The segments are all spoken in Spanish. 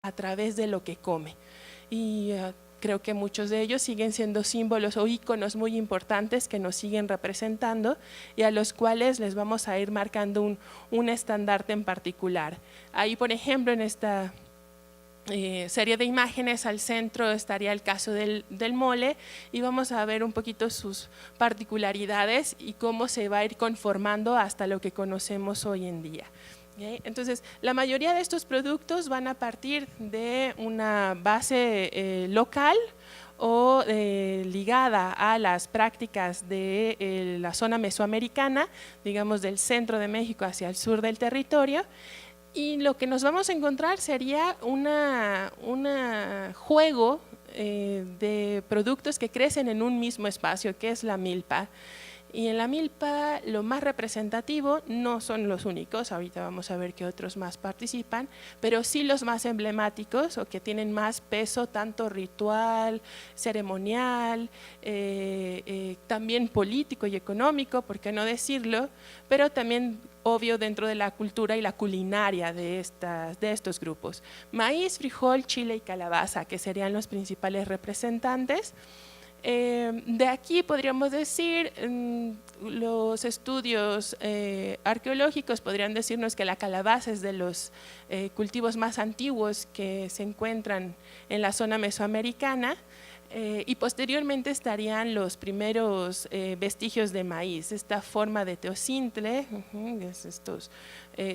a través de lo que come. Y creo que muchos de ellos siguen siendo símbolos o íconos muy importantes que nos siguen representando y a los cuales les vamos a ir marcando un estandarte en particular. Ahí, por ejemplo, en esta serie de imágenes al centro estaría el caso del mole y vamos a ver un poquito sus particularidades y cómo se va a ir conformando hasta lo que conocemos hoy en día. Entonces, la mayoría de estos productos van a partir de una base local o ligada a las prácticas de la zona mesoamericana, digamos del centro de México hacia el sur del territorio. Y lo que nos vamos a encontrar sería un juego de productos que crecen en un mismo espacio, que es la milpa. Y en la milpa lo más representativo no son los únicos, ahorita vamos a ver que otros más participan, pero sí los más emblemáticos o que tienen más peso tanto ritual, ceremonial, también político y económico, por qué no decirlo, pero también obvio dentro de la cultura y la culinaria de estos grupos. Maíz, frijol, chile y calabaza, que serían los principales representantes. De aquí podríamos decir, los estudios arqueológicos podrían decirnos que la calabaza es de los cultivos más antiguos que se encuentran en la zona mesoamericana. Y posteriormente estarían los primeros vestigios de maíz, esta forma de teocintle, estos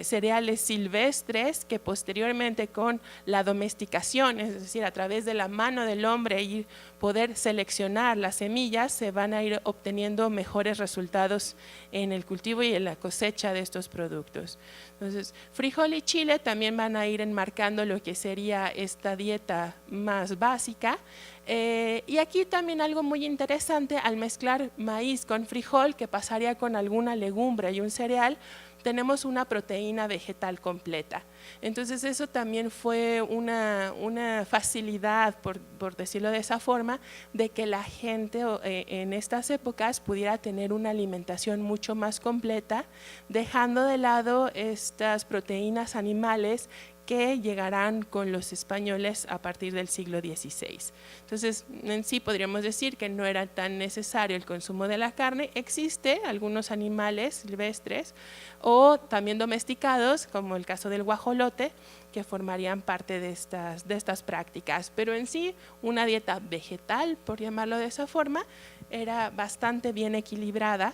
cereales silvestres que posteriormente con la domesticación, es decir, a través de la mano del hombre y poder seleccionar las semillas, se van a ir obteniendo mejores resultados en el cultivo y en la cosecha de estos productos. Entonces, frijol y chile también van a ir enmarcando lo que sería esta dieta más básica. Y aquí también algo muy interesante, al mezclar maíz con frijol, que pasaría con alguna legumbre y un cereal, tenemos una proteína vegetal completa. Entonces eso también fue una facilidad, por decirlo de esa forma, de que la gente en estas épocas pudiera tener una alimentación mucho más completa, dejando de lado estas proteínas animales que llegarán con los españoles a partir del siglo XVI. Entonces, en sí podríamos decir que no era tan necesario el consumo de la carne. Existe algunos animales silvestres o también domesticados, como el caso del guajolote, que formarían parte de estas prácticas. Pero en sí, una dieta vegetal, por llamarlo de esa forma, era bastante bien equilibrada,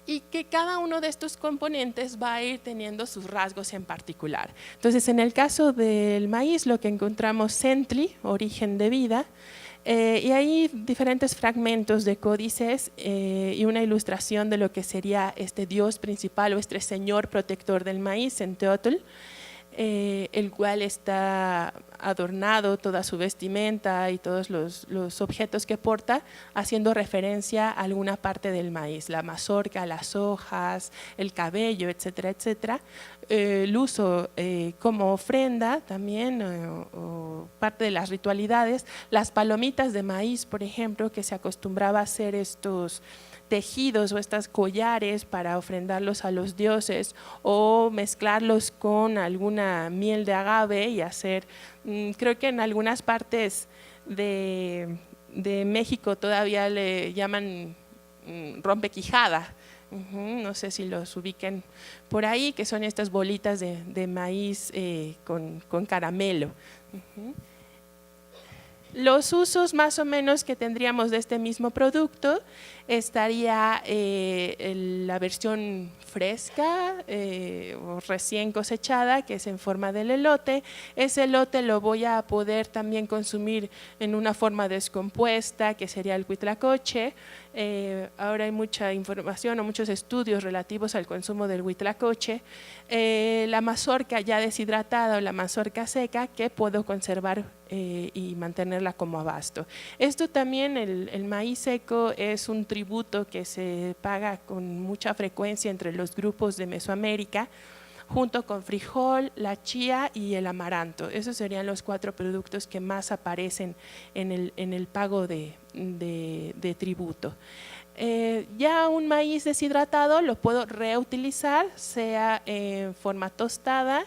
y que cada uno de estos componentes va a ir teniendo sus rasgos en particular. Entonces, en el caso del maíz, lo que encontramos Centli, origen de vida, y hay diferentes fragmentos de códices y una ilustración de lo que sería este dios principal o este señor protector del maíz, Centeotl, el cual está adornado, toda su vestimenta y todos los objetos que porta, haciendo referencia a alguna parte del maíz, la mazorca, las hojas, el cabello, etcétera, etcétera. El uso como ofrenda también, o parte de las ritualidades, las palomitas de maíz, por ejemplo, que se acostumbraba a hacer estos tejidos o estas collares para ofrendarlos a los dioses o mezclarlos con alguna miel de agave y hacer, creo que en algunas partes de México todavía le llaman rompequijada, no sé si los ubiquen por ahí, que son estas bolitas de maíz con caramelo. Los usos más o menos que tendríamos de este mismo producto estaría la versión fresca o recién cosechada, que es en forma del elote. Ese elote lo voy a poder también consumir en una forma descompuesta, que sería el huitlacoche. Ahora hay mucha información o muchos estudios relativos al consumo del huitlacoche. La mazorca ya deshidratada o la mazorca seca, que puedo conservar y mantenerla como abasto. Esto también, el maíz seco es un tributo que se paga con mucha frecuencia entre los grupos de Mesoamérica, junto con frijol, la chía y el amaranto. Esos serían los 4 productos que más aparecen en el pago de tributo. Ya un maíz deshidratado lo puedo reutilizar, sea en forma tostada,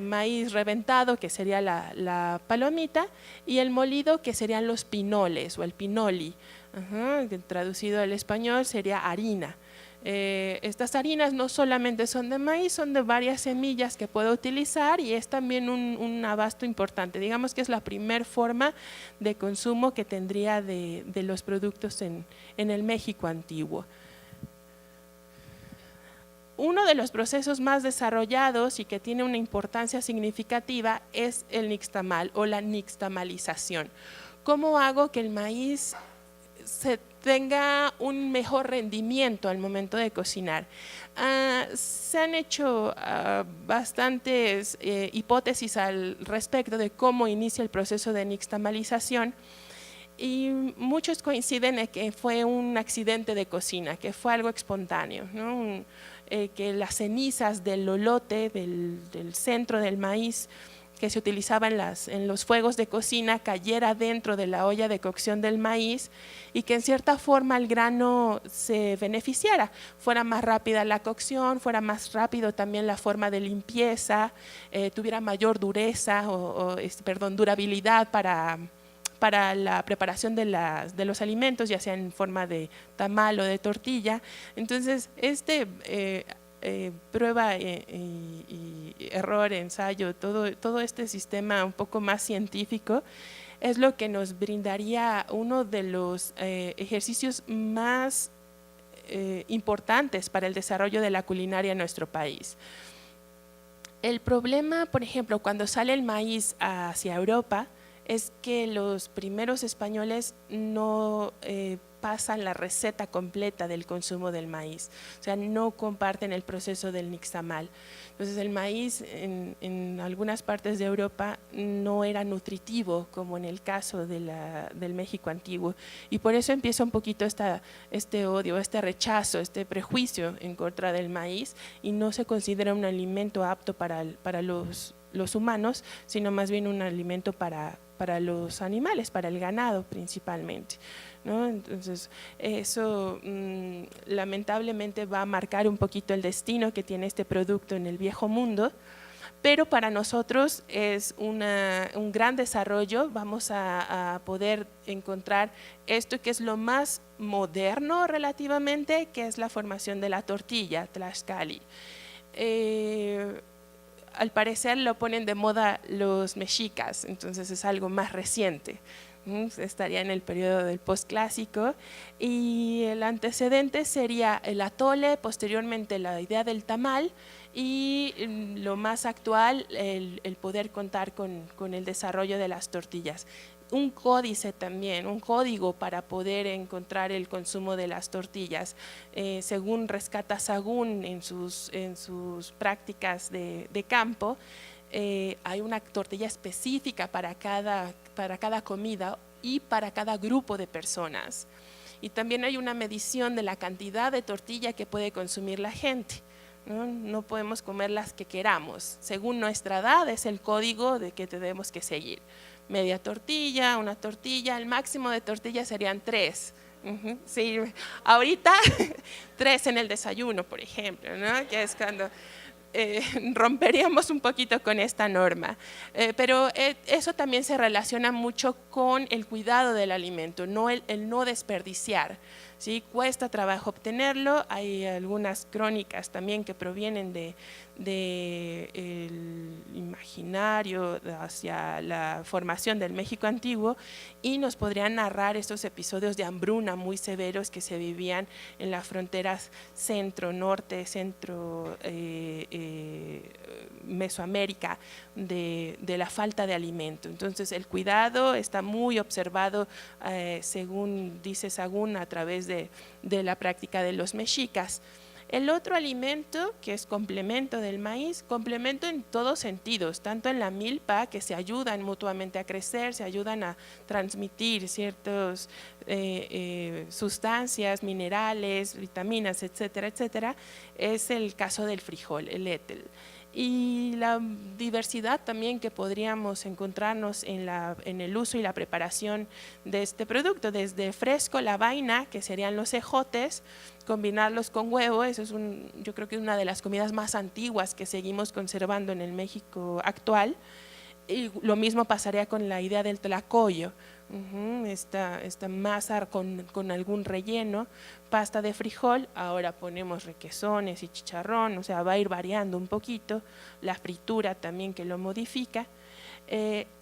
maíz reventado, que sería la palomita, y el molido, que serían los pinoles o el pinoli. Que traducido al español sería harina. Estas harinas no solamente son de maíz, son de varias semillas que puedo utilizar y es también un abasto importante. Digamos que es la primera forma de consumo que tendría de los productos en el México antiguo. Uno de los procesos más desarrollados y que tiene una importancia significativa es el nixtamal o la nixtamalización. ¿Cómo hago que el maíz se tenga un mejor rendimiento al momento de cocinar? Se han hecho bastantes hipótesis al respecto de cómo inicia el proceso de nixtamalización y muchos coinciden en que fue un accidente de cocina, que fue algo espontáneo, ¿no? Que las cenizas del lolote, del centro del maíz que se utilizaba en los fuegos de cocina cayera dentro de la olla de cocción del maíz y que en cierta forma el grano se beneficiara, fuera más rápida la cocción, fuera más rápido también la forma de limpieza, tuviera mayor dureza durabilidad para la preparación de los alimentos, ya sea en forma de tamal o de tortilla. Entonces, prueba y error, ensayo, todo este sistema un poco más científico es lo que nos brindaría uno de los ejercicios más importantes para el desarrollo de la culinaria en nuestro país. El problema, por ejemplo, cuando sale el maíz hacia Europa, es que los primeros españoles no pasan la receta completa del consumo del maíz, o sea, no comparten el proceso del nixtamal. Entonces el maíz en algunas partes de Europa no era nutritivo como en el caso del México antiguo y por eso empieza un poquito este odio, este rechazo, este prejuicio en contra del maíz y no se considera un alimento apto para los humanos, sino más bien un alimento para los animales, para el ganado principalmente, ¿no? Entonces eso lamentablemente va a marcar un poquito el destino que tiene este producto en el viejo mundo, pero para nosotros es un gran desarrollo. Vamos a poder encontrar esto que es lo más moderno relativamente, que es la formación de la tortilla, tlaxcali. Al parecer lo ponen de moda los mexicas, entonces es algo más reciente, estaría en el periodo del postclásico y el antecedente sería el atole, posteriormente la idea del tamal y lo más actual el poder contar con el desarrollo de las tortillas. Un códice también, un código para poder encontrar el consumo de las tortillas. Según rescata Sagún en sus prácticas de campo, hay una tortilla específica para cada comida y para cada grupo de personas. Y también hay una medición de la cantidad de tortilla que puede consumir la gente. No podemos comer las que queramos. Según nuestra edad es el código de que tenemos que seguir. Media tortilla, una tortilla, el máximo de tortillas serían 3. Sí, ahorita 3 en el desayuno, por ejemplo, ¿no? Que es cuando romperíamos un poquito con esta norma, pero eso también se relaciona mucho con el cuidado del alimento, no el no desperdiciar. ¿Sí? Cuesta trabajo obtenerlo, hay algunas crónicas también que provienen del imaginario hacia la formación del México antiguo y nos podrían narrar estos episodios de hambruna muy severos que se vivían en las fronteras centro-norte, Mesoamérica, de la falta de alimento. Entonces el cuidado está muy observado, según dice Sagún, a través de la práctica de los mexicas. El otro alimento que es complemento del maíz, complemento en todos sentidos, tanto en la milpa, que se ayudan mutuamente a crecer, se ayudan a transmitir ciertos sustancias, minerales, vitaminas, etcétera, etcétera, es el caso del frijol, el étel. Y la diversidad también que podríamos encontrarnos en el uso y la preparación de este producto, desde fresco, la vaina, que serían los ejotes, combinarlos con huevo, eso es yo creo que es una de las comidas más antiguas que seguimos conservando en el México actual. Y lo mismo pasaría con la idea del tlacoyo, esta masa con algún relleno, pasta de frijol, ahora ponemos requesones y chicharrón, o sea, va a ir variando un poquito, la fritura también que lo modifica,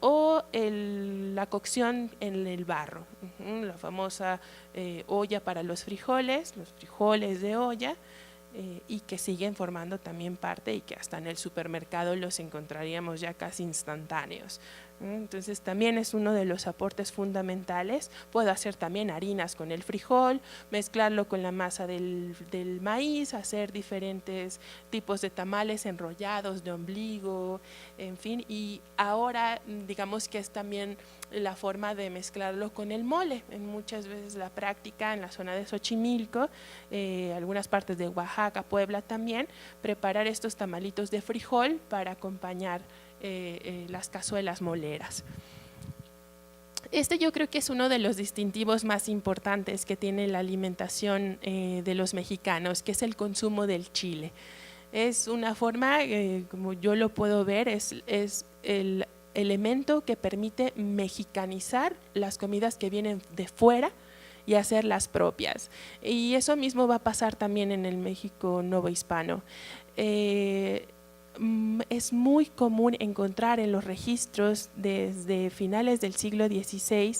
o la cocción en el barro, la famosa olla para los frijoles de olla, y que siguen formando también parte y que hasta en el supermercado los encontraríamos ya casi instantáneos. Entonces también es uno de los aportes fundamentales. Puedo hacer también harinas con el frijol, mezclarlo con la masa del maíz, hacer diferentes tipos de tamales enrollados, de ombligo, en fin. Y ahora digamos que es también la forma de mezclarlo con el mole. En muchas veces la práctica en la zona de Xochimilco, algunas partes de Oaxaca, Puebla también, preparar estos tamalitos de frijol para acompañar las cazuelas moleras. Este yo creo que es uno de los distintivos más importantes que tiene la alimentación de los mexicanos, que es el consumo del chile. Es una forma, como yo lo puedo ver, es el elemento que permite mexicanizar las comidas que vienen de fuera y hacerlas propias. Y eso mismo va a pasar también en el México novohispano. Es muy común encontrar en los registros desde finales del siglo XVI,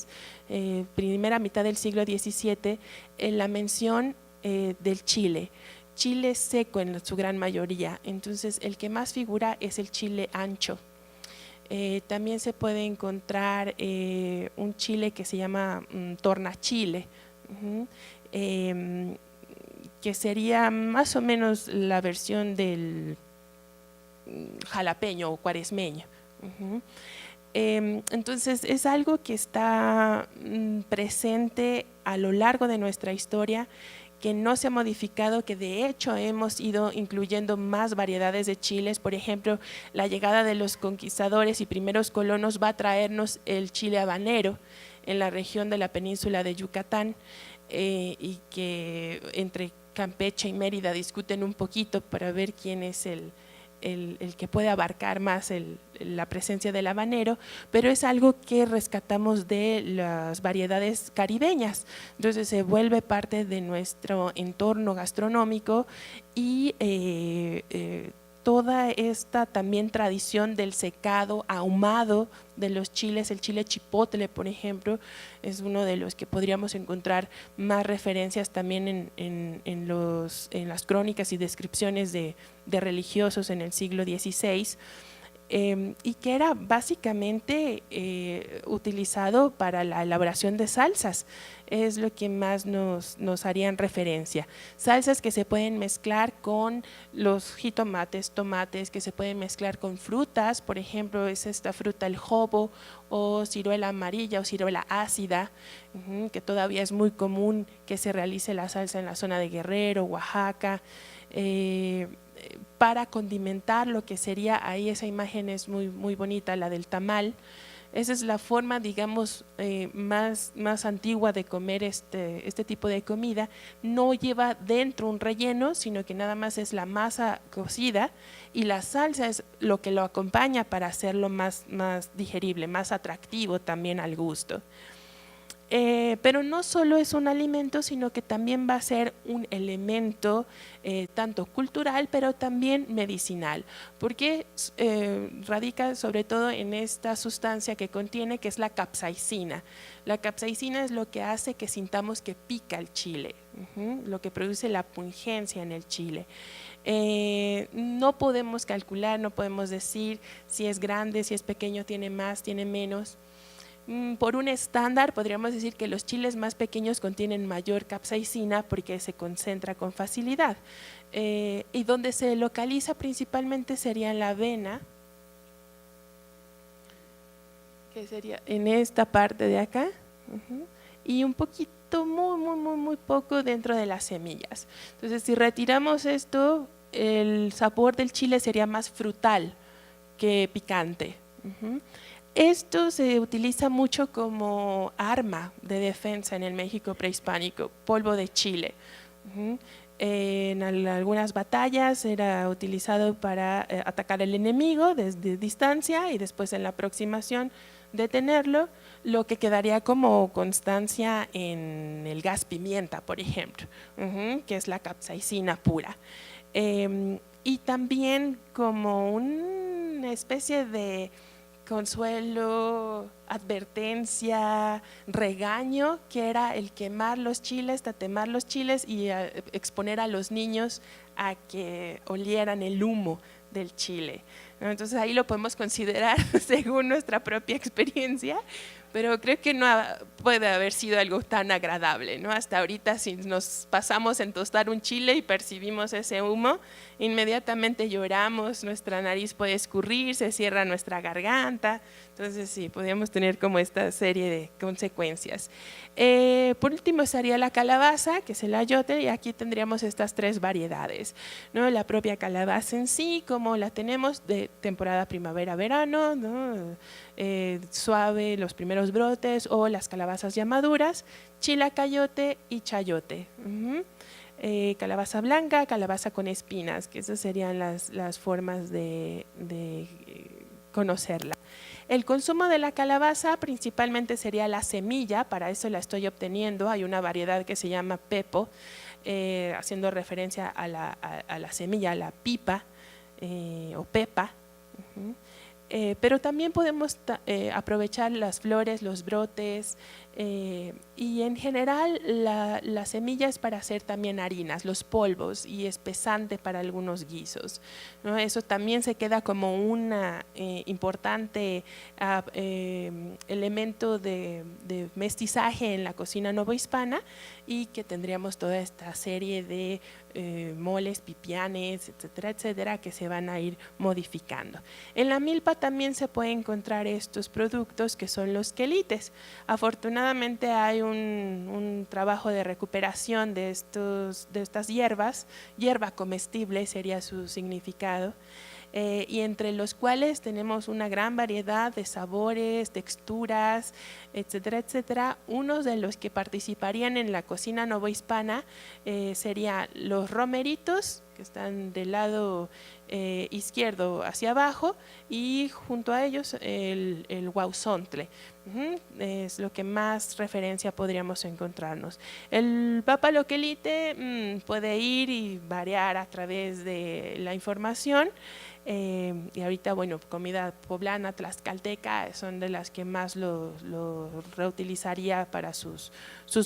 primera mitad del siglo XVII, la mención del chile seco en su gran mayoría. Entonces el que más figura es el chile ancho. También se puede encontrar un chile que se llama tornachile, que sería más o menos la versión del jalapeño o cuaresmeño. Entonces es algo que está presente a lo largo de nuestra historia, que no se ha modificado, que de hecho hemos ido incluyendo más variedades de chiles. Por ejemplo, la llegada de los conquistadores y primeros colonos va a traernos el chile habanero en la región de la península de Yucatán, y que entre Campeche y Mérida discuten un poquito para ver quién es el que puede abarcar más la presencia del habanero, pero es algo que rescatamos de las variedades caribeñas. Entonces se vuelve parte de nuestro entorno gastronómico y toda esta también tradición del secado las de los chiles, el chile chipotle, por ejemplo, es uno de los que podríamos encontrar más referencias también en las crónicas y descripciones de religiosos en el siglo XVI, y que era básicamente utilizado para la elaboración de salsas. Es lo que más nos harían referencia. Salsas que se pueden mezclar con los jitomates, tomates, que se pueden mezclar con frutas, por ejemplo, es esta fruta el jobo o ciruela amarilla o ciruela ácida, que todavía es muy común que se realice la salsa en la zona de Guerrero, Oaxaca, para condimentar lo que sería ahí. Esa imagen es muy, muy bonita, la del tamal. Esa es la forma, digamos, más antigua de comer este tipo de comida. No lleva dentro un relleno, sino que nada más es la masa cocida y la salsa es lo que lo acompaña para hacerlo más digerible, más atractivo también al gusto. Pero no solo es un alimento, sino que también va a ser un elemento tanto cultural, pero también medicinal, porque radica sobre todo en esta sustancia que contiene, que es la capsaicina. La capsaicina es lo que hace que sintamos que pica el chile, lo que produce la pungencia en el chile. No podemos calcular, no podemos decir si es grande, si es pequeño, tiene más, tiene menos. Por un estándar podríamos decir que los chiles más pequeños contienen mayor capsaicina porque se concentra con facilidad, y donde se localiza principalmente sería en la avena, que sería en esta parte de acá, y un poquito poquito, muy poco dentro de las semillas. Entonces, si retiramos esto, el sabor del chile sería más frutal que picante. Esto se utiliza mucho como arma de defensa en el México prehispánico, polvo de chile. En algunas batallas era utilizado para atacar al enemigo desde distancia y después en la aproximación detenerlo, lo que quedaría como constancia en el gas pimienta, por ejemplo, que es la capsaicina pura. Y también como una especie de consuelo, advertencia, regaño, que era el quemar los chiles, tatemar los chiles y exponer a los niños a que olieran el humo del chile. Entonces ahí lo podemos considerar según nuestra propia experiencia, pero creo que no puede haber sido algo tan agradable, ¿no? Hasta ahorita si nos pasamos en tostar un chile y percibimos ese humo, inmediatamente lloramos, nuestra nariz puede escurrir, se cierra nuestra garganta, entonces sí, podríamos tener como esta serie de consecuencias. Por último estaría la calabaza, que es el ayote, y aquí tendríamos estas tres variedades, ¿no? La propia calabaza en sí, como la tenemos de temporada primavera-verano, ¿no? Suave, los primeros brotes, o las calabazas ya maduras, chilacayote y chayote. Calabaza blanca, calabaza con espinas, que esas serían las formas de conocerla. El consumo de la calabaza principalmente sería la semilla, para eso la estoy obteniendo, hay una variedad que se llama pepo, haciendo referencia a la semilla, a la pipa o pepa. Pero también podemos aprovechar las flores, los brotes y en general la semilla es para hacer también harinas, los polvos y espesante para algunos guisos, ¿no? Eso también se queda como un importante elemento de mestizaje en la cocina novohispana y que tendríamos toda esta serie de moles, pipianes, etcétera, etcétera, que se van a ir modificando. En la milpa también se pueden encontrar estos productos que son los quelites. Afortunadamente hay un trabajo de recuperación de estas hierbas, hierba comestible sería su significado, y entre los cuales tenemos una gran variedad de sabores, texturas, etcétera, etcétera. Unos de los que participarían en la cocina novohispana serían los romeritos, que están del lado izquierdo hacia abajo, y junto a ellos el huauzontle. Es lo que más referencia podríamos encontrarnos. El papaloquelite puede ir y variar a través de la información. Y ahorita, bueno, comida poblana, tlaxcalteca, son de las que más lo reutilizaría para sus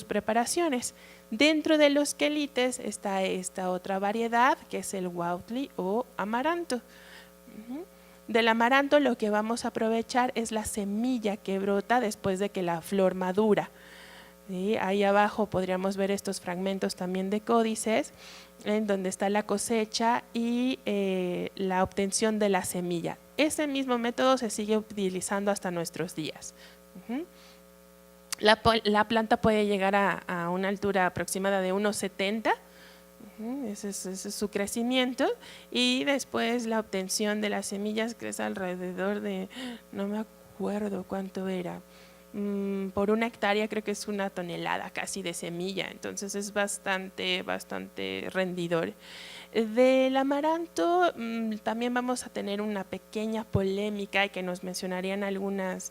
preparaciones. Dentro de los quelites está esta otra variedad que es el huautli o amaranto. Del amaranto lo que vamos a aprovechar es la semilla que brota después de que la flor madura. ¿Sí? Ahí abajo podríamos ver estos fragmentos también de códices en donde está la cosecha y la obtención de la semilla. Ese mismo método se sigue utilizando hasta nuestros días. La planta puede llegar a una altura aproximada de 1,70, ese es su crecimiento, y después la obtención de las semillas crece alrededor de, no me acuerdo cuánto era, por una hectárea creo que es 1 tonelada casi de semilla, entonces es bastante rendidor. Del amaranto también vamos a tener una pequeña polémica y que nos mencionarían algunos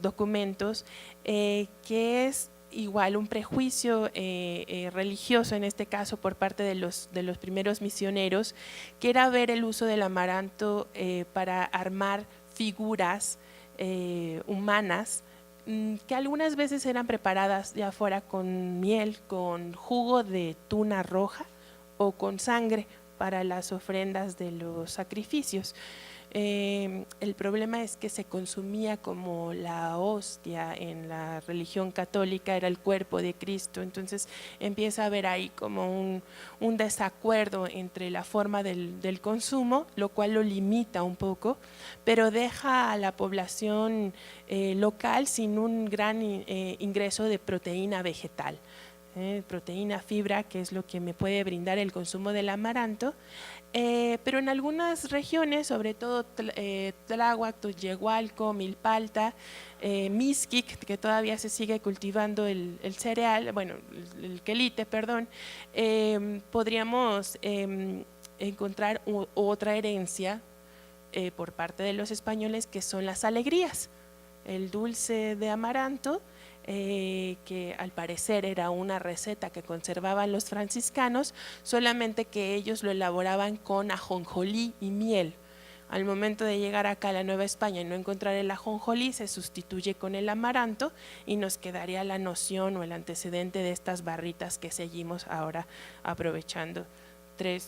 documentos, que es igual un prejuicio religioso en este caso por parte de los primeros misioneros, que era ver el uso del amaranto para armar figuras humanas que algunas veces eran preparadas de afuera con miel, con jugo de tuna roja o con sangre para las ofrendas de los sacrificios. El problema es que se consumía como la hostia en la religión católica, era el cuerpo de Cristo, entonces empieza a haber ahí como un desacuerdo entre la forma del consumo, lo cual lo limita un poco, pero deja a la población local sin un gran ingreso de proteína vegetal. Proteína, fibra, que es lo que me puede brindar el consumo del amaranto, pero en algunas regiones, sobre todo Tláhuac, Yehualco, Milpalta, Mixquic, que todavía se sigue cultivando el cereal, bueno, el quelite, perdón, podríamos encontrar otra herencia por parte de los españoles, que son las alegrías, el dulce de amaranto, que al parecer era una receta que conservaban los franciscanos, solamente que ellos lo elaboraban con ajonjolí y miel. Al momento de llegar acá a la Nueva España y no encontrar el ajonjolí, se sustituye con el amaranto y nos quedaría la noción o el antecedente de estas barritas que seguimos ahora aprovechando, 3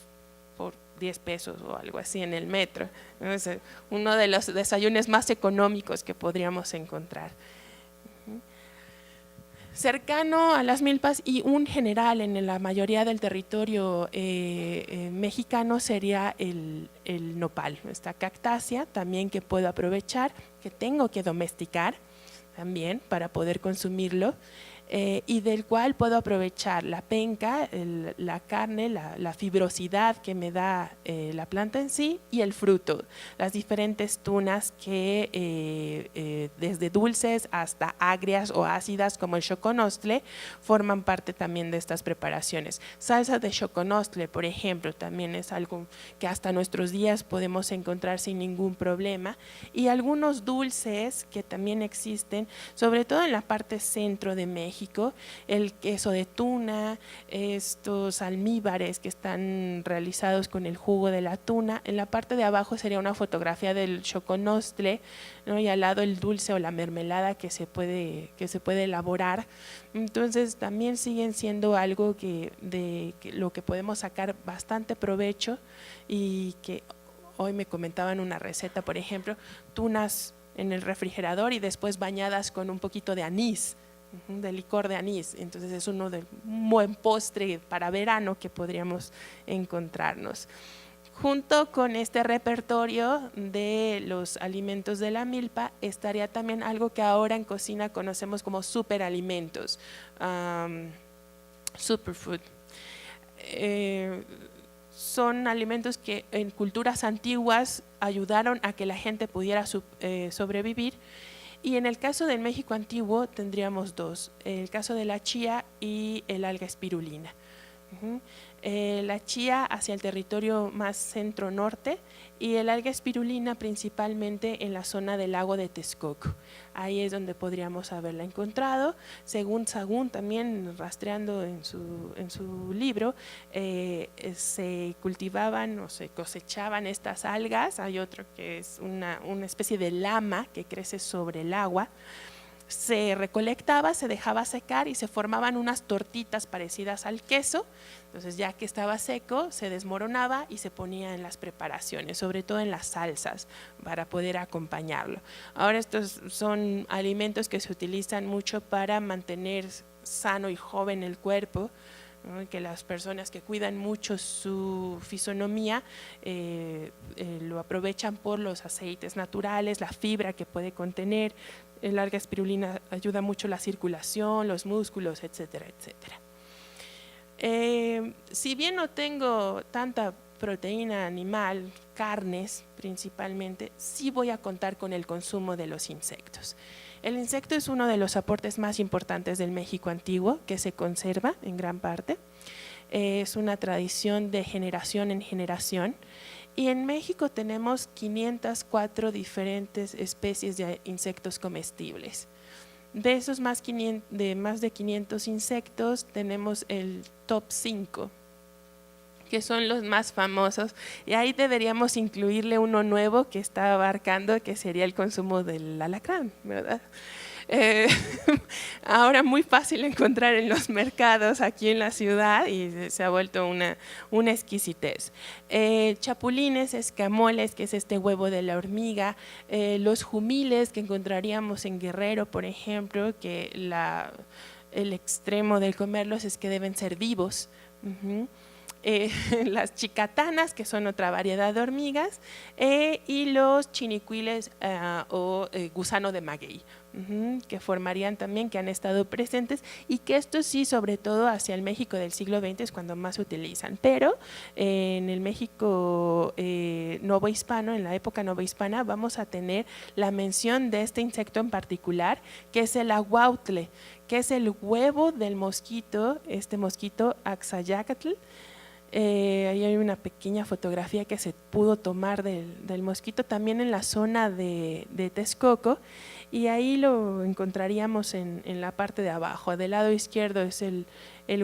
por 10 pesos o algo así en el metro. Es uno de los desayunos más económicos que podríamos encontrar. Cercano a las milpas y un general en la mayoría del territorio mexicano sería el nopal, esta cactácea también que puedo aprovechar, que tengo que domesticar también para poder consumirlo, y del cual puedo aprovechar la penca, la carne, la fibrosidad que me da la planta en sí y el fruto, las diferentes tunas que desde dulces hasta agrias o ácidas como el xoconostle forman parte también de estas preparaciones. Salsa de xoconostle, por ejemplo, también es algo que hasta nuestros días podemos encontrar sin ningún problema, y algunos dulces que también existen, sobre todo en la parte centro de México, el queso de tuna, estos almíbares que están realizados con el jugo de la tuna. En la parte de abajo sería una fotografía del xoconostle, ¿no? Y al lado el dulce o la mermelada que se puede elaborar. Entonces también siguen siendo algo que lo que podemos sacar bastante provecho, y que hoy me comentaban una receta, por ejemplo, tunas en el refrigerador y después bañadas con un poquito de anís, de licor de anís. Entonces es un buen postre para verano que podríamos encontrarnos. Junto con este repertorio de los alimentos de la milpa estaría también algo que ahora en cocina conocemos como superalimentos, superfood. Son alimentos que en culturas antiguas ayudaron a que la gente pudiera sobrevivir. Y en el caso del México antiguo tendríamos dos, el caso de la chía y el alga espirulina. La chía hacia el territorio más centro-norte y el alga espirulina principalmente en la zona del lago de Texcoco. Ahí es donde podríamos haberla encontrado. Según Sagún, también rastreando en su libro, se cultivaban o se cosechaban estas algas. Hay otro que es una especie de lama que crece sobre el agua. Se recolectaba, se dejaba secar y se formaban unas tortitas parecidas al queso. Entonces ya que estaba seco se desmoronaba y se ponía en las preparaciones, sobre todo en las salsas, para poder acompañarlo. Ahora estos son alimentos que se utilizan mucho para mantener sano y joven el cuerpo, ¿no? Que las personas que cuidan mucho su fisonomía lo aprovechan por los aceites naturales, la fibra que puede contener. El alga espirulina ayuda mucho la circulación, los músculos, etcétera, etcétera. Si bien no tengo tanta proteína animal, carnes principalmente, sí voy a contar con el consumo de los insectos. El insecto es uno de los aportes más importantes del México antiguo, que se conserva en gran parte. Es una tradición de generación en generación. Y en México tenemos 504 diferentes especies de insectos comestibles. De esos más de 500 insectos tenemos el top 5, que son los más famosos, y ahí deberíamos incluirle uno nuevo que está abarcando, que sería el consumo del alacrán, ¿verdad? ahora muy fácil encontrar en los mercados aquí en la ciudad y se ha vuelto una exquisitez. Chapulines, escamoles, que es este huevo de la hormiga, los jumiles que encontraríamos en Guerrero, por ejemplo, que el extremo del comerlos es que deben ser vivos. Las chicatanas, que son otra variedad de hormigas, y los chinicuiles o gusano de maguey, que formarían también, que han estado presentes, y que esto sí, sobre todo hacia el México del siglo XX es cuando más se utilizan, pero en el México novohispano, en la época novohispana, vamos a tener la mención de este insecto en particular, que es el aguautle, que es el huevo del mosquito, este mosquito Axayacatl. Ahí hay una pequeña fotografía que se pudo tomar del mosquito también en la zona de Texcoco, y ahí lo encontraríamos en la parte de abajo. Del lado izquierdo es el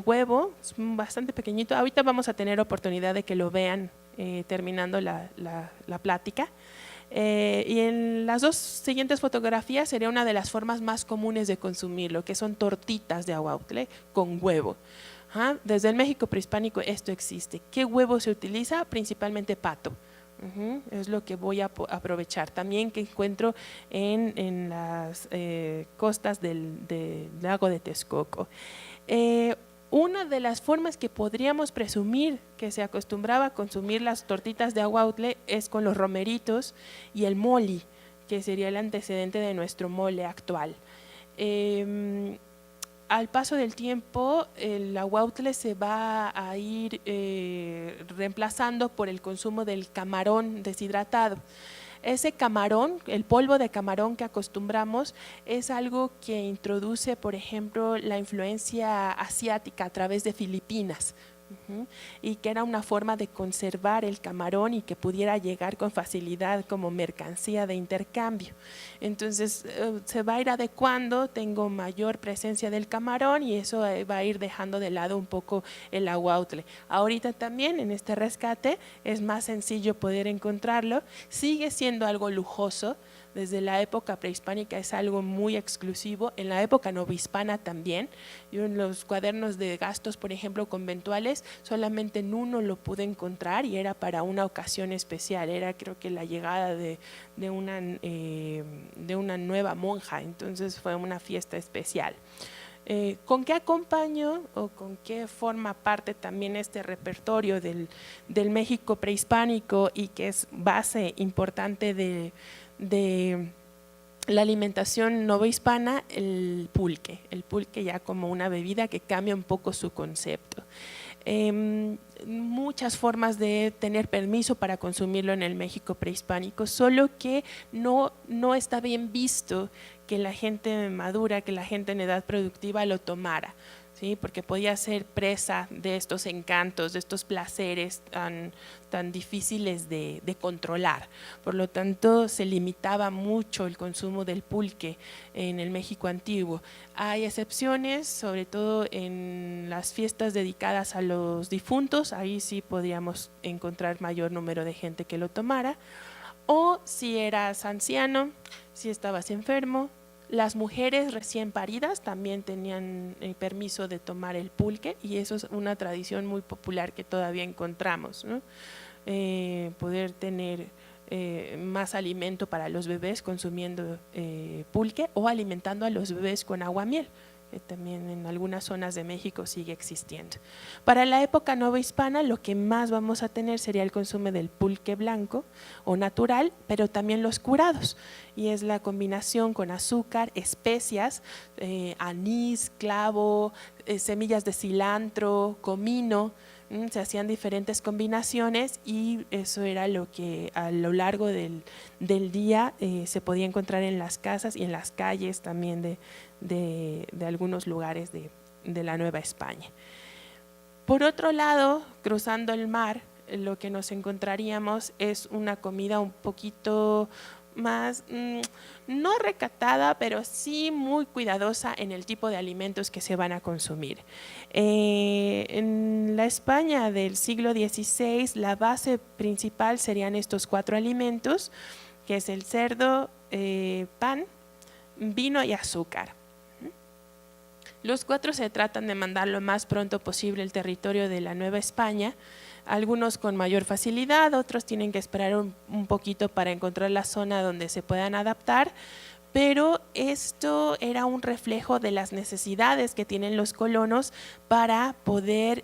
huevo, es bastante pequeñito. Ahorita vamos a tener oportunidad de que lo vean terminando la plática. Y en las dos siguientes fotografías sería una de las formas más comunes de consumirlo, que son tortitas de aguautle con huevo. Desde el México prehispánico esto existe. ¿Qué huevo se utiliza? Principalmente pato. Es lo que voy a aprovechar. También que encuentro en las costas del lago de Texcoco. Una de las formas que podríamos presumir que se acostumbraba a consumir las tortitas de aguautle es con los romeritos y el moli, que sería el antecedente de nuestro mole actual. Al paso del tiempo, el aguautle se va a ir reemplazando por el consumo del camarón deshidratado. Ese camarón, el polvo de camarón que acostumbramos, es algo que introduce, por ejemplo, la influencia asiática a través de Filipinas. Y que era una forma de conservar el camarón y que pudiera llegar con facilidad como mercancía de intercambio. Entonces se va a ir adecuando, tengo mayor presencia del camarón y eso va a ir dejando de lado un poco el aguautle. Ahorita también en este rescate es más sencillo poder encontrarlo, sigue siendo algo lujoso. Desde la época prehispánica es algo muy exclusivo, en la época novohispana también. Yo en los cuadernos de gastos, por ejemplo, conventuales, solamente en uno lo pude encontrar y era para una ocasión especial, era creo que la llegada de una nueva monja, entonces fue una fiesta especial. ¿Con qué acompaño o con qué forma parte también este repertorio del México prehispánico y que es base importante de la alimentación novohispana? El pulque ya como una bebida que cambia un poco su concepto. Muchas formas de tener permiso para consumirlo en el México prehispánico, solo que no está bien visto que la gente madura, que la gente en edad productiva lo tomara, ¿sí? Porque podía ser presa de estos encantos, de estos placeres tan difíciles de controlar. Por lo tanto, se limitaba mucho el consumo del pulque en el México antiguo. Hay excepciones, sobre todo en las fiestas dedicadas a los difuntos, ahí sí podíamos encontrar mayor número de gente que lo tomara, o si eras anciano, si estabas enfermo. Las mujeres recién paridas también tenían el permiso de tomar el pulque y eso es una tradición muy popular que todavía encontramos, ¿no? Poder tener más alimento para los bebés consumiendo pulque o alimentando a los bebés con aguamiel, que también en algunas zonas de México sigue existiendo. Para la época novohispana lo que más vamos a tener sería el consumo del pulque blanco o natural, pero también los curados, y es la combinación con azúcar, especias, anís, clavo, semillas de cilantro, comino. Se hacían diferentes combinaciones y eso era lo que a lo largo del día se podía encontrar en las casas y en las calles también de algunos lugares de la Nueva España. Por otro lado, cruzando el mar, lo que nos encontraríamos es una comida un poquito más, no recatada, pero sí muy cuidadosa en el tipo de alimentos que se van a consumir. En la España del siglo XVI, la base principal serían estos 4 alimentos, que es el cerdo, pan, vino y azúcar. Los 4 se tratan de mandar lo más pronto posible al territorio de la Nueva España, algunos con mayor facilidad, otros tienen que esperar un poquito para encontrar la zona donde se puedan adaptar, pero esto era un reflejo de las necesidades que tienen los colonos para poder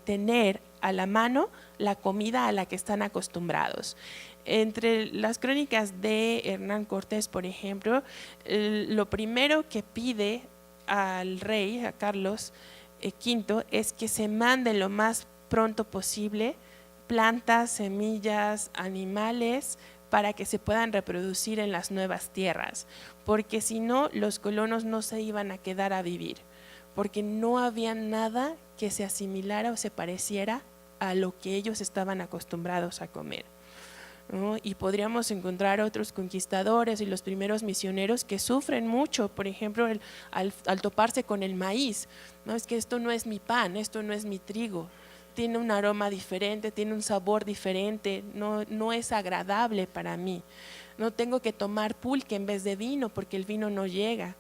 tener a la mano la comida a la que están acostumbrados. Entre las crónicas de Hernán Cortés, por ejemplo, lo primero que pide al rey, a Carlos V, es que se mande lo más pronto posible plantas, semillas, animales para que se puedan reproducir en las nuevas tierras, porque si no, los colonos no se iban a quedar a vivir, porque no había nada que se asimilara o se pareciera a lo que ellos estaban acostumbrados a comer, ¿no? Y podríamos encontrar otros conquistadores y los primeros misioneros que sufren mucho, por ejemplo, al toparse con el maíz, ¿no? Es que esto no es mi pan, esto no es mi trigo, tiene un aroma diferente, tiene un sabor diferente, no es agradable para mí, no tengo que tomar pulque en vez de vino porque el vino no llega,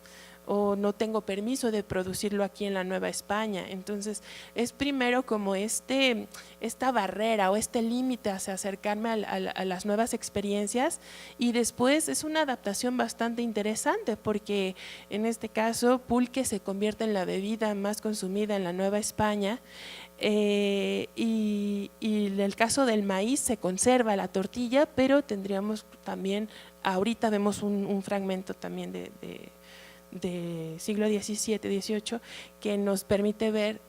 o no tengo permiso de producirlo aquí en la Nueva España. Entonces es primero como esta barrera o este límite hacia acercarme a las nuevas experiencias, y después es una adaptación bastante interesante porque en este caso pulque se convierte en la bebida más consumida en la Nueva España. Y en el caso del maíz se conserva la tortilla, pero tendríamos también, ahorita vemos un fragmento también de siglo XVII, XVIII, que nos permite ver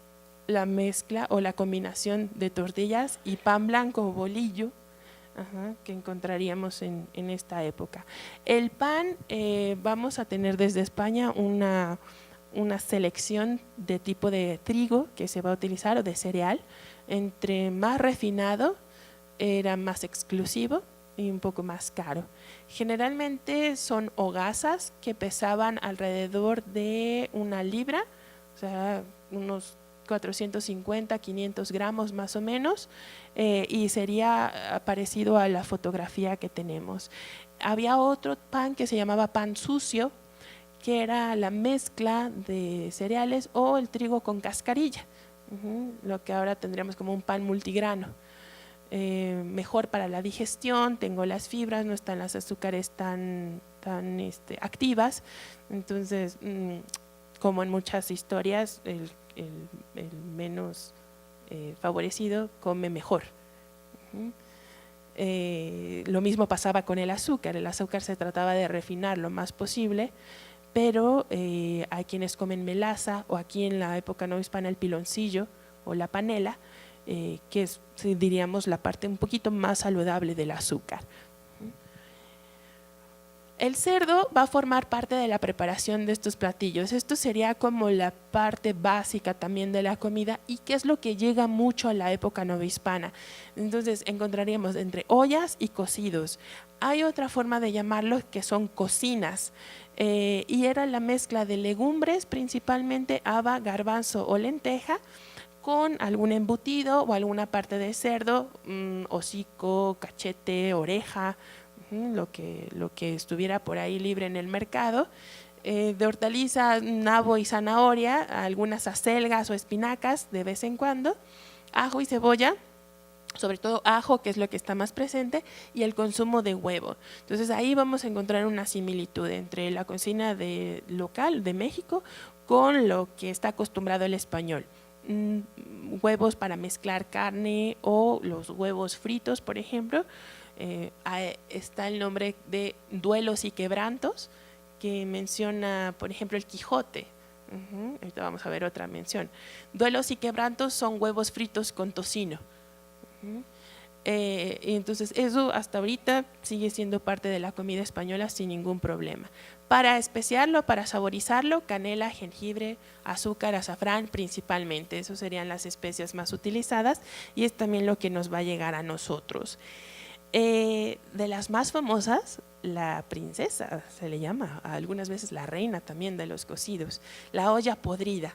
la mezcla o la combinación de tortillas y pan blanco o bolillo, que encontraríamos en esta época. El pan, vamos a tener desde España una selección de tipo de trigo que se va a utilizar o de cereal. Entre más refinado era más exclusivo y un poco más caro. Generalmente son hogazas que pesaban alrededor de 1 libra, o sea, unos 450, 500 gramos más o menos, y sería parecido a la fotografía que tenemos. Había otro pan que se llamaba pan sucio, que era la mezcla de cereales o el trigo con cascarilla, lo que ahora tendríamos como un pan multigrano. Mejor para la digestión, tengo las fibras, no están las azúcares tan activas, entonces como en muchas historias el menos favorecido come mejor. Lo mismo pasaba con el azúcar se trataba de refinar lo más posible, pero hay quienes comen melaza, o aquí en la época novohispana el piloncillo o la panela, que es, diríamos, la parte un poquito más saludable del azúcar. El cerdo va a formar parte de la preparación de estos platillos. Esto sería como la parte básica también de la comida, y que es lo que llega mucho a la época novohispana. Entonces encontraríamos entre ollas y cocidos. Hay otra forma de llamarlo que son cocinas, y era la mezcla de legumbres, principalmente haba, garbanzo o lenteja, con algún embutido o alguna parte de cerdo, hocico, cachete, oreja, lo que estuviera por ahí libre en el mercado. De hortalizas, nabo y zanahoria, algunas acelgas o espinacas de vez en cuando, ajo y cebolla, sobre todo ajo, que es lo que está más presente, y el consumo de huevo. Entonces ahí vamos a encontrar una similitud entre la cocina local de México con lo que está acostumbrado el español. Huevos para mezclar carne, o los huevos fritos, por ejemplo. Está el nombre de duelos y quebrantos, que menciona, por ejemplo, el Quijote. Ahorita vamos a ver otra mención. Duelos y quebrantos son huevos fritos con tocino. Entonces eso hasta ahorita sigue siendo parte de la comida española sin ningún problema. Para especiarlo, para saborizarlo, canela, jengibre, azúcar, azafrán principalmente. Esas serían las especias más utilizadas, y es también lo que nos va a llegar a nosotros. De las más famosas, la princesa se le llama, algunas veces la reina también de los cocidos, la olla podrida.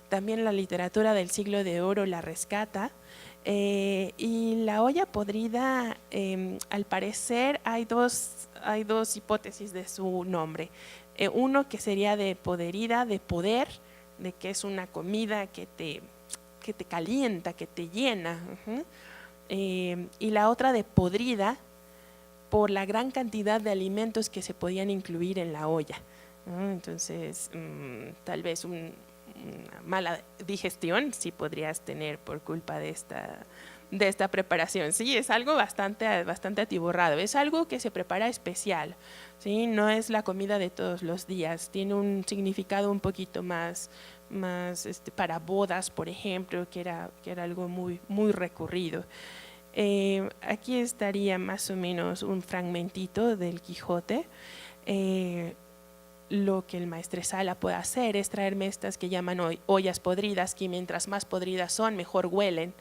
También la literatura del siglo de oro la rescata. Y la olla podrida, al parecer hay dos hipótesis de su nombre. Uno que sería de poderida, de poder, de que es una comida que te calienta, que te llena. Y la otra de podrida, por la gran cantidad de alimentos que se podían incluir en la olla. Entonces, tal vez una mala digestión sí podrías tener por culpa de esta preparación. Sí, es algo bastante atiborrado, es algo que se prepara especial, ¿sí? No es la comida de todos los días, tiene un significado un poquito más para bodas, por ejemplo, que era algo muy recurrido. Aquí estaría más o menos un fragmentito del Quijote. Lo que el maestresala puede hacer es traerme estas que llaman ollas podridas, que mientras más podridas son, mejor huelen,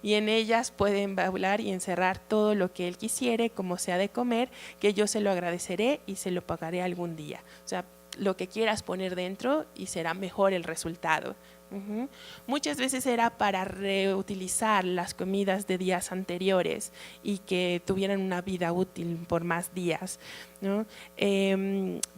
y en ellas puede embaular y encerrar todo lo que él quisiere, como sea de comer, que yo se lo agradeceré y se lo pagaré algún día. O sea, lo que quieras poner dentro y será mejor el resultado. Muchas veces era para reutilizar las comidas de días anteriores y que tuvieran una vida útil por más días, ¿no?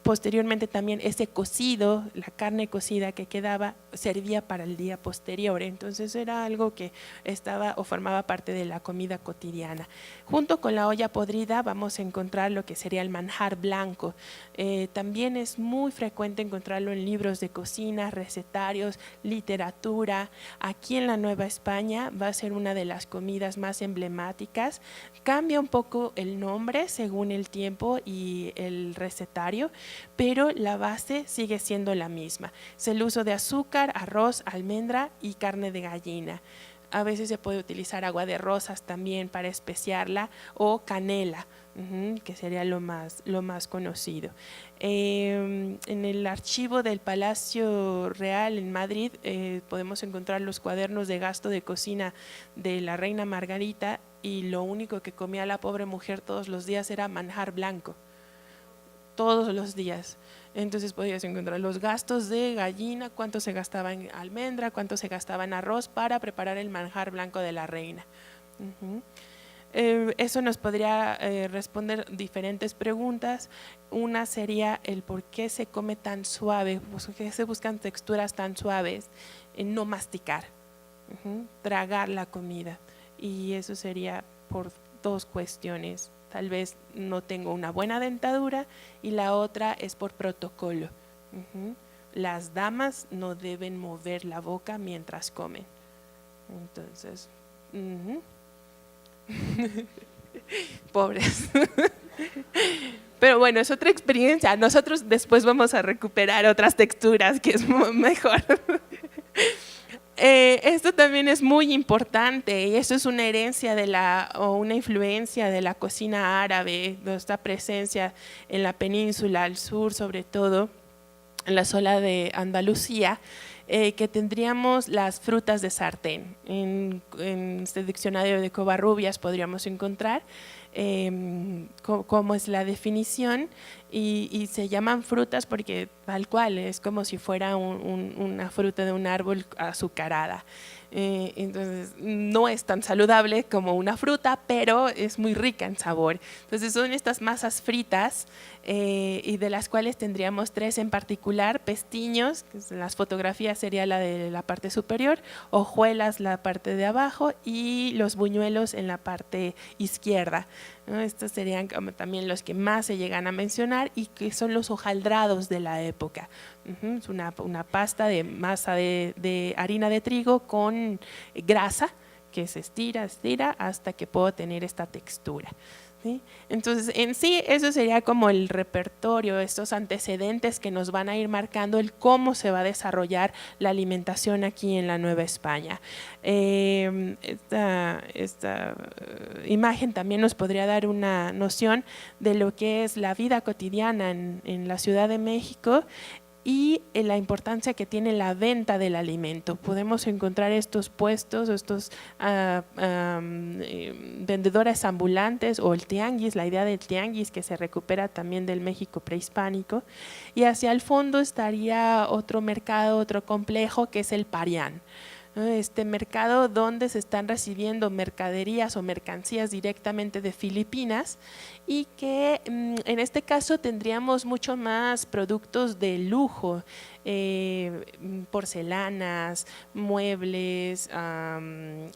Posteriormente también ese cocido, la carne cocida que quedaba, servía para el día posterior, entonces era algo que estaba o formaba parte de la comida cotidiana. Junto con la olla podrida vamos a encontrar lo que sería el manjar blanco. También es muy frecuente encontrarlo en libros de cocina, recetarios, literatura. Aquí en la Nueva España va a ser una de las comidas más emblemáticas. Cambia un poco el nombre según el tiempo y el recetario, pero la base sigue siendo la misma. Es el uso de azúcar, arroz, almendra y carne de gallina. A veces se puede utilizar agua de rosas también para especiarla, o canela, que sería lo más conocido. En el archivo del Palacio Real en Madrid podemos encontrar los cuadernos de gasto de cocina de la reina Margarita, y lo único que comía la pobre mujer todos los días era manjar blanco, todos los días. Entonces podías encontrar los gastos de gallina, cuánto se gastaba en almendra, cuánto se gastaba en arroz para preparar el manjar blanco de la reina. Eso nos podría responder diferentes preguntas. Una sería el por qué se come tan suave, por qué se buscan texturas tan suaves, en no masticar, tragar la comida. Y eso sería por dos cuestiones. Tal vez no tengo una buena dentadura, y la otra es por protocolo. Las damas no deben mover la boca mientras comen. Entonces, pobres. Pero bueno, es otra experiencia. Nosotros después vamos a recuperar otras texturas que es mejor. Esto también es muy importante, y eso es una herencia o una influencia de la cocina árabe, nuestra presencia en la península, al sur sobre todo, en la zona de Andalucía, que tendríamos las frutas de sartén. En este diccionario de Covarrubias podríamos encontrar cómo es la definición, y se llaman frutas porque tal cual es como si fuera una fruta de un árbol azucarada. Entonces no es tan saludable como una fruta, pero es muy rica en sabor. Entonces son estas masas fritas, y de las cuales tendríamos tres en particular: pestiños, que en las fotografías sería la de la parte superior, hojuelas la parte de abajo, y los buñuelos en la parte izquierda, ¿no? Estos serían como también los que más se llegan a mencionar, y que son los hojaldrados de la época. Es una pasta de masa de harina de trigo con grasa que se estira hasta que puedo tener esta textura, ¿sí? Entonces, en sí, eso sería como el repertorio, estos antecedentes que nos van a ir marcando el cómo se va a desarrollar la alimentación aquí en la Nueva España. Esta imagen también nos podría dar una noción de lo que es la vida cotidiana en la Ciudad de México, y la importancia que tiene la venta del alimento. Podemos encontrar estos puestos, estos vendedores ambulantes, o el tianguis, la idea del tianguis que se recupera también del México prehispánico, y hacia el fondo estaría otro mercado, otro complejo, que es el Parián. ¿no? Este mercado donde se están recibiendo mercaderías o mercancías directamente de Filipinas y que en este caso tendríamos mucho más productos de lujo, porcelanas, muebles,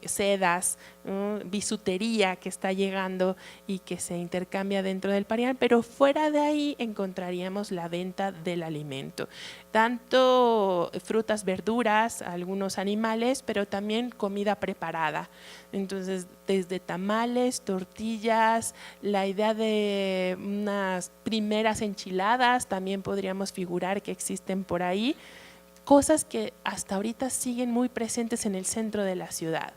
sedas, ¿no? Bisutería que está llegando y que se intercambia dentro del Parián, pero fuera de ahí encontraríamos la venta del alimento, tanto frutas, verduras, algunos animales, pero también comida preparada. Entonces, desde tamales, tortillas, la idea de unas primeras enchiladas también podríamos figurar que existen por ahí, cosas que hasta ahorita siguen muy presentes en el centro de la ciudad,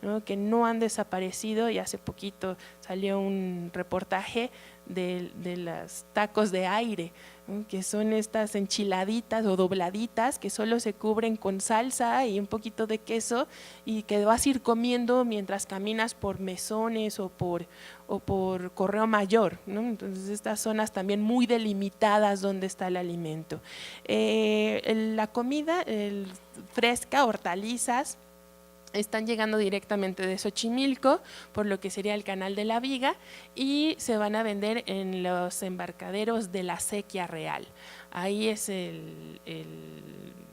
¿no? Que no han desaparecido, y hace poquito salió un reportaje de los tacos de aire, ¿no? Que son estas enchiladitas o dobladitas que solo se cubren con salsa y un poquito de queso y que vas a ir comiendo mientras caminas por Mesones o por Correo Mayor, ¿no? Entonces estas zonas también muy delimitadas donde está el alimento. La comida fresca, hortalizas, están llegando directamente de Xochimilco, por lo que sería el Canal de la Viga, y se van a vender en los embarcaderos de la Sequía Real. Ahí es el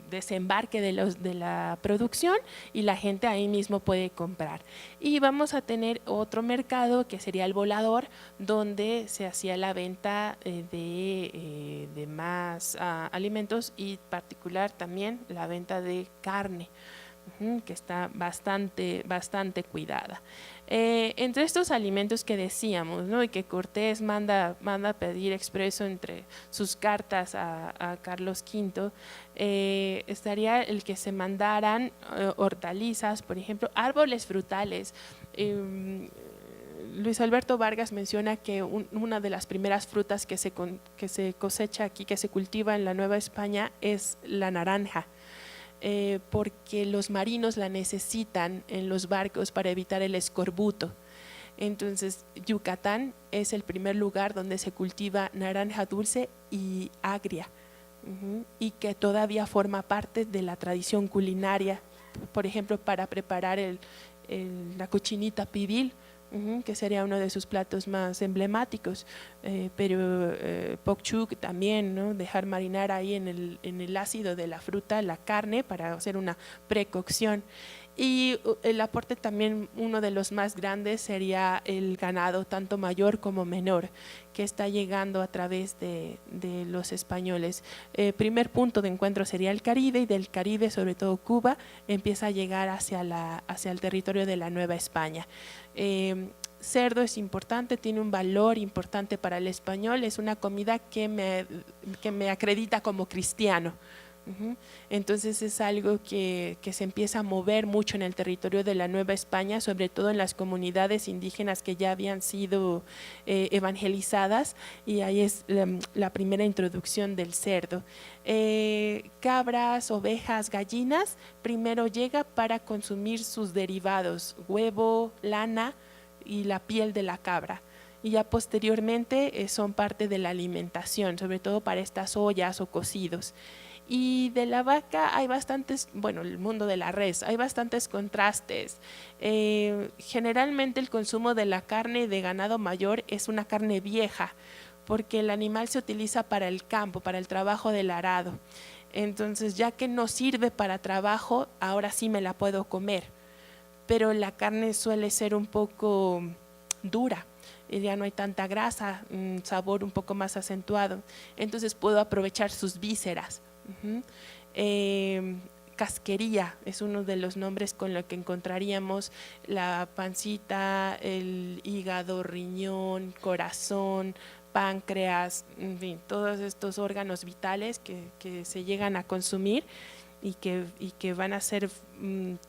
desembarque de la producción y la gente ahí mismo puede comprar. Y vamos a tener otro mercado que sería el Volador, donde se hacía la venta de más alimentos y particular también la venta de carne, que está bastante cuidada. Entre estos alimentos que decíamos, ¿no? Y que Cortés manda a pedir expreso entre sus cartas a Carlos V, estaría el que se mandaran hortalizas, por ejemplo, árboles frutales. Luis Alberto Vargas menciona que una de las primeras frutas que se cosecha aquí, que se cultiva en la Nueva España, es la naranja. Porque los marinos la necesitan en los barcos para evitar el escorbuto. Entonces, Yucatán es el primer lugar donde se cultiva naranja dulce y agria, y que todavía forma parte de la tradición culinaria, por ejemplo, para preparar la cochinita pibil, que sería uno de sus platos más emblemáticos, pero pokchuk también, ¿no? Dejar marinar ahí en el ácido de la fruta la carne para hacer una precocción. Y el aporte también, uno de los más grandes, sería el ganado, tanto mayor como menor, que está llegando a través de los españoles. Primer punto de encuentro sería el Caribe, y del Caribe, sobre todo Cuba, empieza a llegar hacia el territorio de la Nueva España. Cerdo es importante, tiene un valor importante para el español, es una comida que me acredita como cristiano. Entonces es algo que se empieza a mover mucho en el territorio de la Nueva España, sobre todo en las comunidades indígenas que ya habían sido evangelizadas, y ahí es la primera introducción del cerdo. Cabras, ovejas, gallinas, primero llega para consumir sus derivados, huevo, lana y la piel de la cabra, y ya posteriormente son parte de la alimentación, sobre todo para estas ollas o cocidos. Y de la vaca hay bastantes, bueno, el mundo de la res, hay bastantes contrastes. Generalmente el consumo de la carne de ganado mayor es una carne vieja, porque el animal se utiliza para el campo, para el trabajo del arado. Entonces, ya que no sirve para trabajo, ahora sí me la puedo comer, pero la carne suele ser un poco dura, ya no hay tanta grasa, un sabor un poco más acentuado, entonces puedo aprovechar sus vísceras. Casquería es uno de los nombres con los que encontraríamos la pancita, el hígado, riñón, corazón, páncreas, en fin, todos estos órganos vitales que se llegan a consumir y que van a ser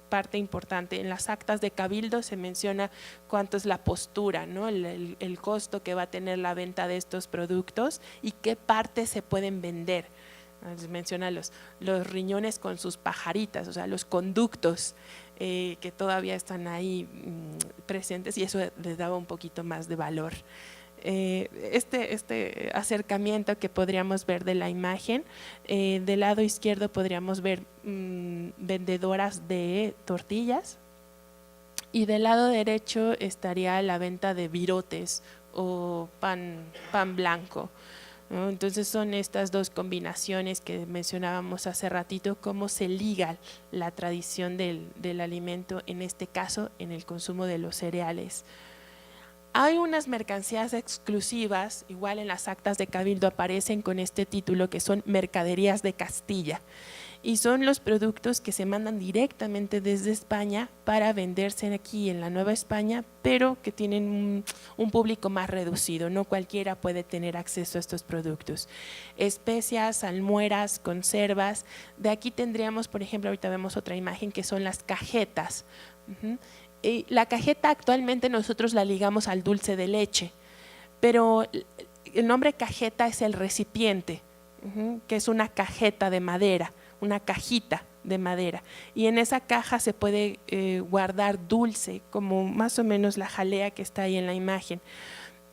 parte importante. En las actas de cabildo se menciona cuánto es la postura, ¿no? el costo que va a tener la venta de estos productos y qué partes se pueden vender. Menciona los riñones con sus pajaritas, o sea, los conductos que todavía están ahí presentes, y eso les daba un poquito más de valor. este acercamiento que podríamos ver de la imagen. Del lado izquierdo podríamos ver vendedoras de tortillas y del lado derecho estaría la venta de virotes o pan blanco, ¿no? Entonces son estas dos combinaciones que mencionábamos hace ratito, cómo se liga la tradición del alimento, en este caso en el consumo de los cereales. Hay unas mercancías exclusivas, igual en las actas de Cabildo aparecen con este título, que son mercaderías de Castilla, y son los productos que se mandan directamente desde España para venderse aquí en la Nueva España, pero que tienen un público más reducido, no cualquiera puede tener acceso a estos productos. Especias, salmueras, conservas. De aquí tendríamos, por ejemplo, ahorita vemos otra imagen que son las cajetas. La cajeta actualmente nosotros la ligamos al dulce de leche, pero el nombre cajeta es el recipiente, que es una cajeta de madera, una cajita de madera, y en esa caja se puede guardar dulce, como más o menos la jalea que está ahí en la imagen.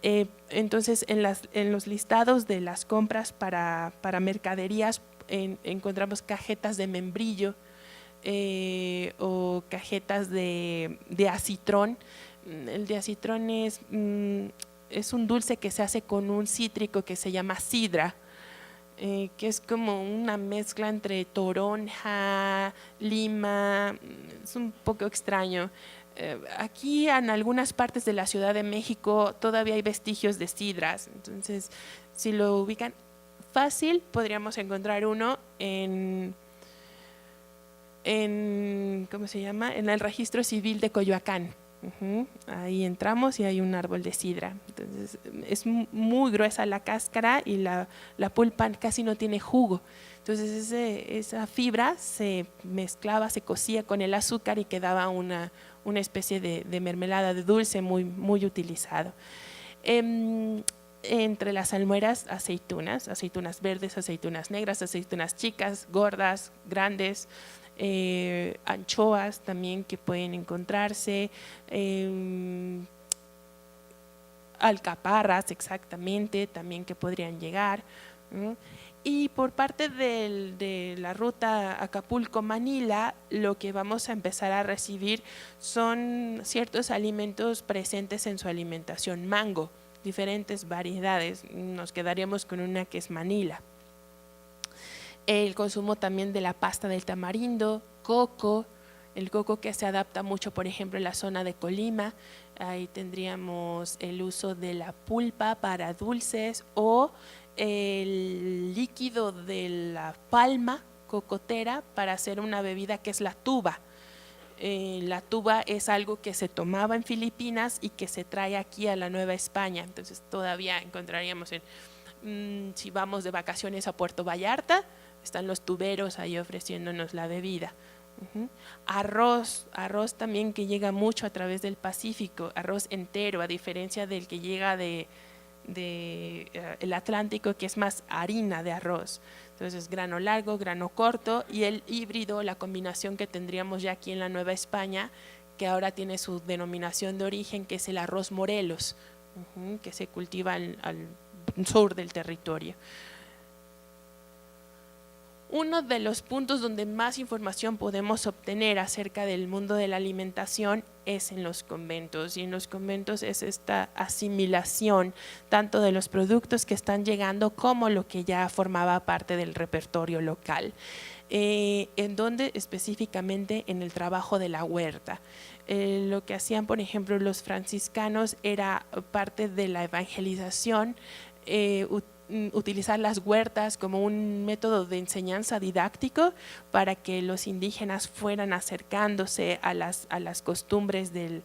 Entonces en los listados de las compras para mercaderías encontramos cajetas de membrillo, o cajetas de acitrón. El de acitrón es un dulce que se hace con un cítrico que se llama sidra, que es como una mezcla entre toronja, lima, es un poco extraño. Aquí en algunas partes de la Ciudad de México todavía hay vestigios de sidras, entonces si lo ubican fácil podríamos encontrar uno ¿cómo se llama? En el registro civil de Coyoacán. Ahí entramos y hay un árbol de sidra. Entonces es muy gruesa la cáscara y la pulpa casi no tiene jugo. Entonces esa fibra se mezclaba, se cocía con el azúcar y quedaba una especie de mermelada de dulce muy utilizado. Entre las salmueras, aceitunas verdes, aceitunas negras, aceitunas chicas, gordas, grandes, anchoas también que pueden encontrarse, alcaparras exactamente también que podrían llegar. Y por parte de la ruta Acapulco-Manila, lo que vamos a empezar a recibir son ciertos alimentos presentes en su alimentación. Mango, diferentes variedades, nos quedaríamos con una que es Manila. El consumo también de la pasta del tamarindo, coco, el coco que se adapta mucho, por ejemplo, en la zona de Colima. Ahí tendríamos el uso de la pulpa para dulces o el líquido de la palma cocotera para hacer una bebida que es la tuba. La tuba es algo que se tomaba en Filipinas y que se trae aquí a la Nueva España, entonces todavía encontraríamos si vamos de vacaciones a Puerto Vallarta, están los tuberos ahí ofreciéndonos la bebida. Arroz también que llega mucho a través del Pacífico, arroz entero, a diferencia del que llega el Atlántico, que es más harina de arroz. Entonces grano largo, grano corto, y el híbrido, la combinación que tendríamos ya aquí en la Nueva España, que ahora tiene su denominación de origen, que es el arroz Morelos, que se cultiva al sur del territorio. Uno de los puntos donde más información podemos obtener acerca del mundo de la alimentación es en los conventos, y en los conventos es esta asimilación tanto de los productos que están llegando como lo que ya formaba parte del repertorio local. En donde específicamente en el trabajo de la huerta. Lo que hacían, por ejemplo, los franciscanos era parte de la evangelización, utilizar las huertas como un método de enseñanza didáctico para que los indígenas fueran acercándose a las costumbres del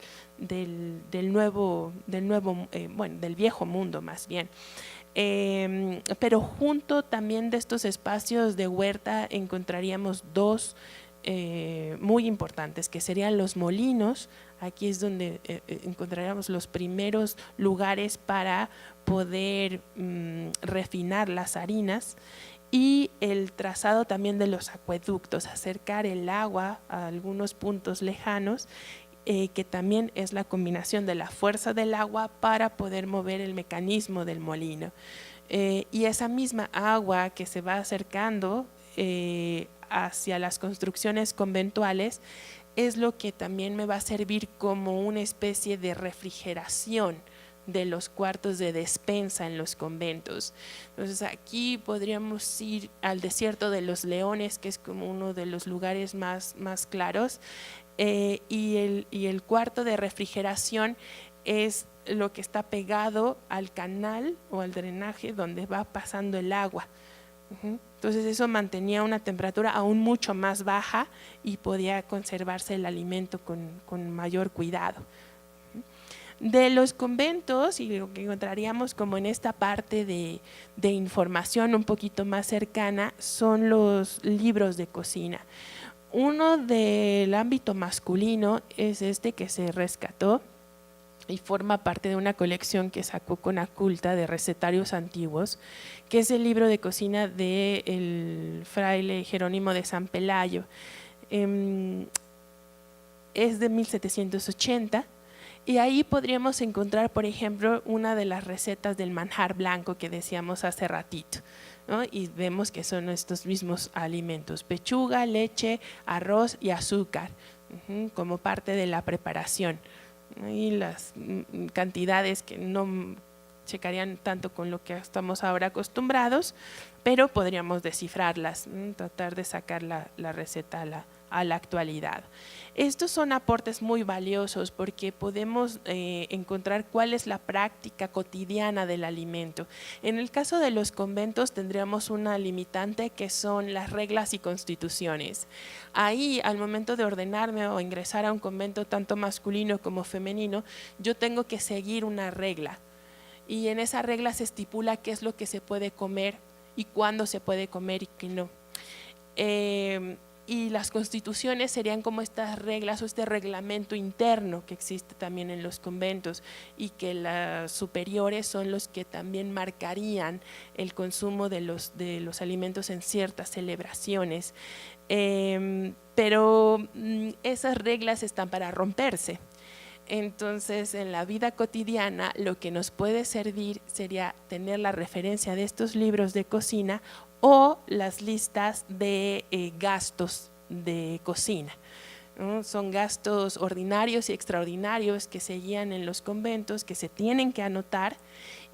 viejo mundo más bien. Pero junto también de estos espacios de huerta encontraríamos dos muy importantes, que serían los molinos. Aquí es donde encontraríamos los primeros lugares para poder refinar las harinas, y el trazado también de los acueductos, acercar el agua a algunos puntos lejanos que también es la combinación de la fuerza del agua para poder mover el mecanismo del molino. Y esa misma agua que se va acercando hacia las construcciones conventuales es lo que también me va a servir como una especie de refrigeración de los cuartos de despensa en los conventos. Entonces aquí podríamos ir al desierto de los Leones, que es como uno de los lugares más claros, y el cuarto de refrigeración es lo que está pegado al canal o al drenaje donde va pasando el agua. Entonces eso mantenía una temperatura aún mucho más baja y podía conservarse el alimento con mayor cuidado. De los conventos, y lo que encontraríamos como en esta parte de información un poquito más cercana, son los libros de cocina. Uno del ámbito masculino es este que se rescató y forma parte de una colección que sacó Conaculta de recetarios antiguos, que es el libro de cocina del fraile Jerónimo de San Pelayo. Es de 1780 y ahí podríamos encontrar, por ejemplo, una de las recetas del manjar blanco que decíamos hace ratito, ¿no? Y vemos que son estos mismos alimentos: pechuga, leche, arroz y azúcar, como parte de la preparación. Y las cantidades que no checarían tanto con lo que estamos ahora acostumbrados, pero podríamos descifrarlas, tratar de sacar la receta a la actualidad. Estos son aportes muy valiosos porque podemos encontrar cuál es la práctica cotidiana del alimento. En el caso de los conventos tendríamos una limitante que son las reglas y constituciones. Ahí, al momento de ordenarme o ingresar a un convento tanto masculino como femenino, yo tengo que seguir una regla y en esa regla se estipula qué es lo que se puede comer y cuándo se puede comer y qué no. Y las constituciones serían como estas reglas o este reglamento interno que existe también en los conventos y que las superiores son los que también marcarían el consumo de los alimentos en ciertas celebraciones. Pero esas reglas están para romperse. Entonces, en la vida cotidiana lo que nos puede servir sería tener la referencia de estos libros de cocina o las listas de gastos de cocina, ¿no? Son gastos ordinarios y extraordinarios que se guían en los conventos, que se tienen que anotar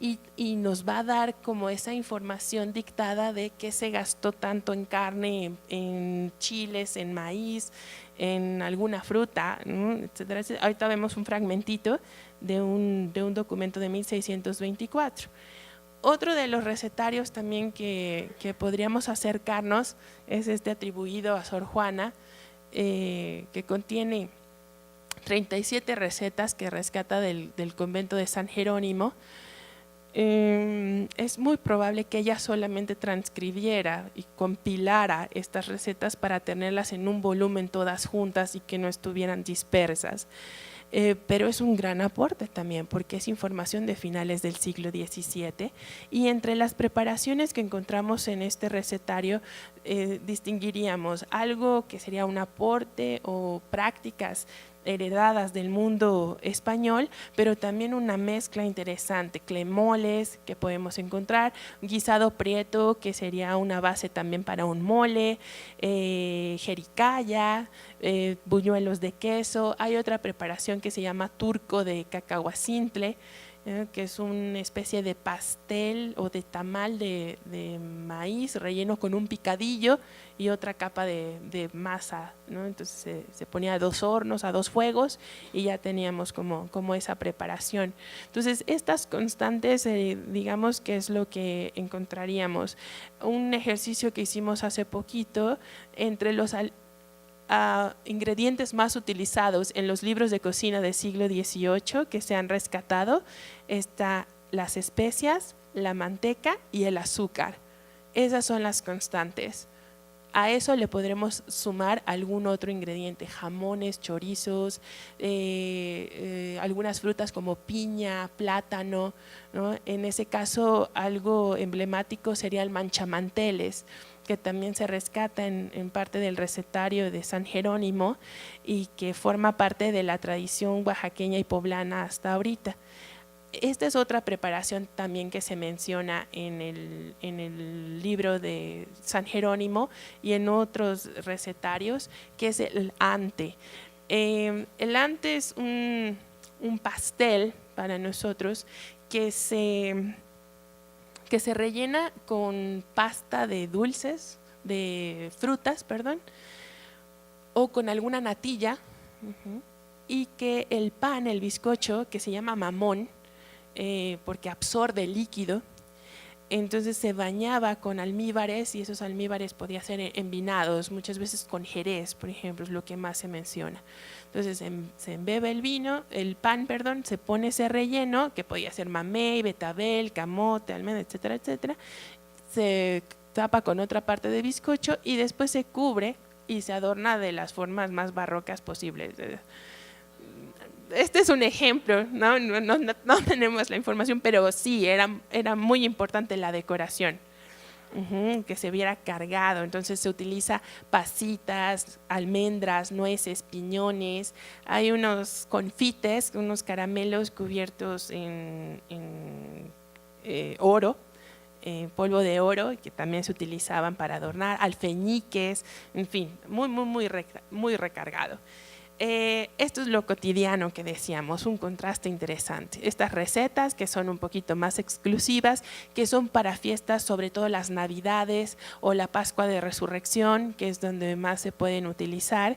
y nos va a dar como esa información dictada de qué se gastó tanto en carne, en chiles, en maíz, en alguna fruta, ¿no? Etcétera, etcétera. Ahorita vemos un fragmentito de un documento de 1624. Otro de los recetarios también que podríamos acercarnos es este atribuido a Sor Juana, que contiene 37 recetas que rescata del convento de San Jerónimo. Es muy probable que ella solamente transcribiera y compilara estas recetas para tenerlas en un volumen todas juntas y que no estuvieran dispersas. Pero es un gran aporte también porque es información de finales del siglo XVII y entre las preparaciones que encontramos en este recetario distinguiríamos algo que sería un aporte o prácticas heredadas del mundo español, pero también una mezcla interesante, clemoles que podemos encontrar, guisado prieto que sería una base también para un mole, jericaya, buñuelos de queso. Hay otra preparación que se llama turco de cacahuacintle, que es una especie de pastel o de tamal de maíz relleno con un picadillo y otra capa de masa, ¿no? Entonces se ponía a 2 hornos, a 2 fuegos y ya teníamos como esa preparación. Entonces estas constantes, digamos que es lo que encontraríamos. Un ejercicio que hicimos hace poquito, entre los ingredientes más utilizados en los libros de cocina del siglo XVIII que se han rescatado, está las especias, la manteca y el azúcar. Esas son las constantes. A eso le podremos sumar algún otro ingrediente, jamones, chorizos, algunas frutas como piña, plátano, ¿no? En ese caso algo emblemático sería el manchamanteles, que también se rescata en parte del recetario de San Jerónimo y que forma parte de la tradición oaxaqueña y poblana hasta ahorita. Esta es otra preparación también que se menciona en el libro de San Jerónimo y en otros recetarios, que es el ante. El ante es un pastel para nosotros que se rellena con pasta de dulces, de frutas, perdón, o con alguna natilla, y que el pan, el bizcocho, que se llama mamón, porque absorbe líquido, entonces se bañaba con almíbares y esos almíbares podían ser envinados, muchas veces con jerez, por ejemplo, es lo que más se menciona. Entonces se embebe el pan, se pone ese relleno, que podía ser mamey, betabel, camote, almendra, etcétera, etcétera, se tapa con otra parte de bizcocho y después se cubre y se adorna de las formas más barrocas posibles. Este es un ejemplo, no tenemos la información, pero sí, era muy importante la decoración, que se viera cargado. Entonces se utiliza pasitas, almendras, nueces, piñones, hay unos confites, unos caramelos cubiertos en oro, polvo de oro, que también se utilizaban para adornar, alfeñiques, en fin, muy recargado. Esto es lo cotidiano que decíamos, un contraste interesante. Estas recetas que son un poquito más exclusivas, que son para fiestas, sobre todo las Navidades o la Pascua de Resurrección, que es donde más se pueden utilizar,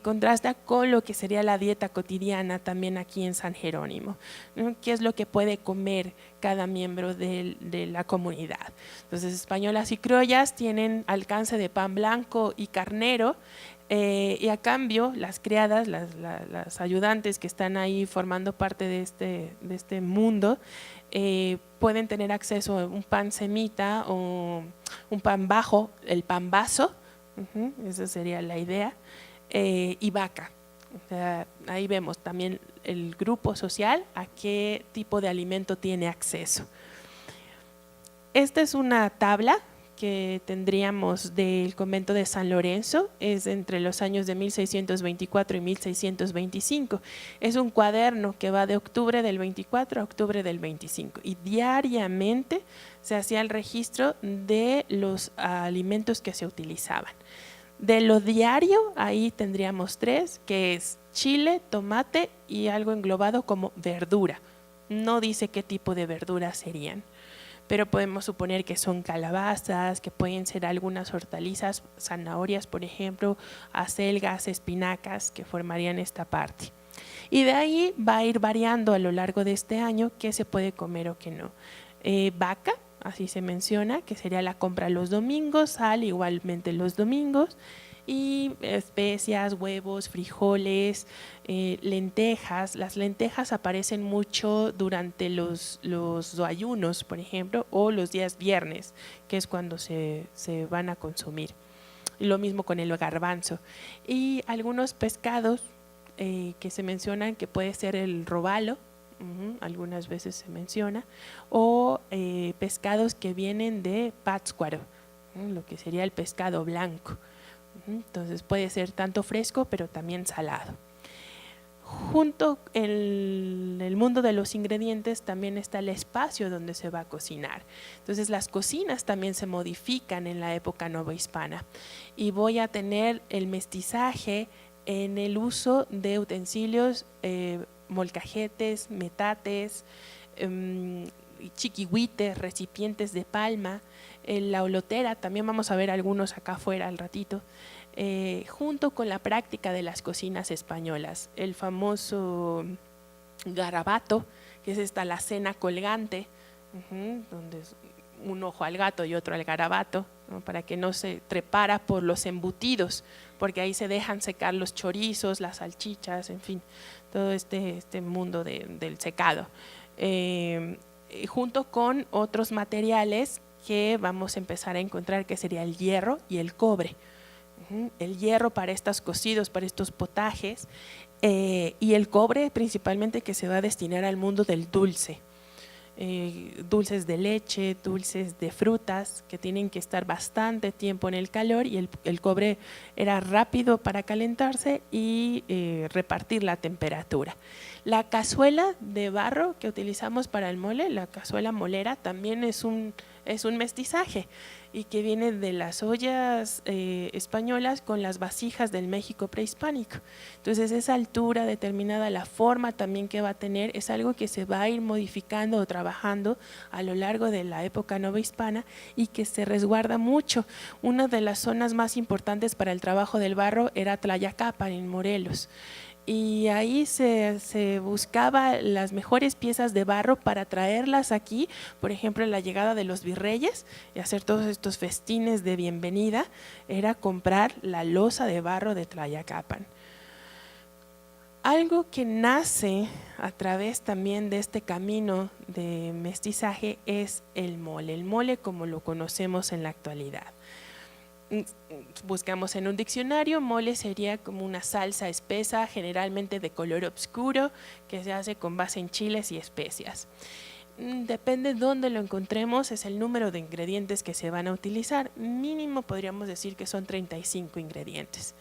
contrasta con lo que sería la dieta cotidiana también aquí en San Jerónimo, ¿no? ¿Qué es lo que puede comer cada miembro de la comunidad? Entonces, españolas y criollas tienen alcance de pan blanco y carnero, y a cambio las criadas, las ayudantes que están ahí formando parte de este mundo, pueden tener acceso a un pan semita o un pan bajo, el pan vaso, esa sería la idea, y vaca. O sea, ahí vemos también el grupo social a qué tipo de alimento tiene acceso. Esta es una tabla que tendríamos del convento de San Lorenzo, es entre los años de 1624 y 1625. Es un cuaderno que va de octubre del 24 a octubre del 25 y diariamente se hacía el registro de los alimentos que se utilizaban. De lo diario, ahí tendríamos 3, que es chile, tomate y algo englobado como verdura. No dice qué tipo de verduras serían, pero podemos suponer que son calabazas, que pueden ser algunas hortalizas, zanahorias, por ejemplo, acelgas, espinacas, que formarían esta parte. Y de ahí va a ir variando a lo largo de este año qué se puede comer o qué no. Vaca, así se menciona, que sería la compra los domingos, sal igualmente los domingos, y especias, huevos, frijoles, lentejas. Las lentejas aparecen mucho durante los ayunos, por ejemplo, o los días viernes, que es cuando se van a consumir. Y lo mismo con el garbanzo. Y algunos pescados que se mencionan, que puede ser el robalo, algunas veces se menciona, o pescados que vienen de Pátzcuaro, lo que sería el pescado blanco. Entonces puede ser tanto fresco pero también salado. Junto en el mundo de los ingredientes también está el espacio donde se va a cocinar. Entonces las cocinas también se modifican en la época novohispana y voy a tener el mestizaje en el uso de utensilios, molcajetes, metates, chiquihuites, recipientes de palma, la olotera, también vamos a ver algunos acá afuera al ratito, junto con la práctica de las cocinas españolas, el famoso garabato, que es esta alacena colgante, donde es un ojo al gato y otro al garabato, ¿no? Para que no se trepara por los embutidos, porque ahí se dejan secar los chorizos, las salchichas, en fin, todo este mundo del secado, junto con otros materiales que vamos a empezar a encontrar, que sería el hierro y el cobre. El hierro para estos cocidos, para estos potajes, y el cobre principalmente, que se va a destinar al mundo del dulce. dulces de leche, dulces de frutas, que tienen que estar bastante tiempo en el calor, y el cobre era rápido para calentarse y repartir la temperatura. La cazuela de barro que utilizamos para el mole, la cazuela molera, también es un mestizaje, y que viene de las ollas españolas con las vasijas del México prehispánico. Entonces esa altura determinada, la forma también que va a tener, es algo que se va a ir modificando o trabajando a lo largo de la época novohispana, y que se resguarda mucho. Una de las zonas más importantes para el trabajo del barro era Tlayacapan, en Morelos, y ahí se buscaba las mejores piezas de barro para traerlas aquí. Por ejemplo, en la llegada de los virreyes y hacer todos estos festines de bienvenida, era comprar la loza de barro de Tlayacapan. Algo que nace a través también de este camino de mestizaje es el mole como lo conocemos en la actualidad. Buscamos en un diccionario, mole sería como una salsa espesa, generalmente de color oscuro, que se hace con base en chiles y especias. Depende de dónde lo encontremos, es el número de ingredientes que se van a utilizar. Mínimo podríamos decir que son 35 ingredientes.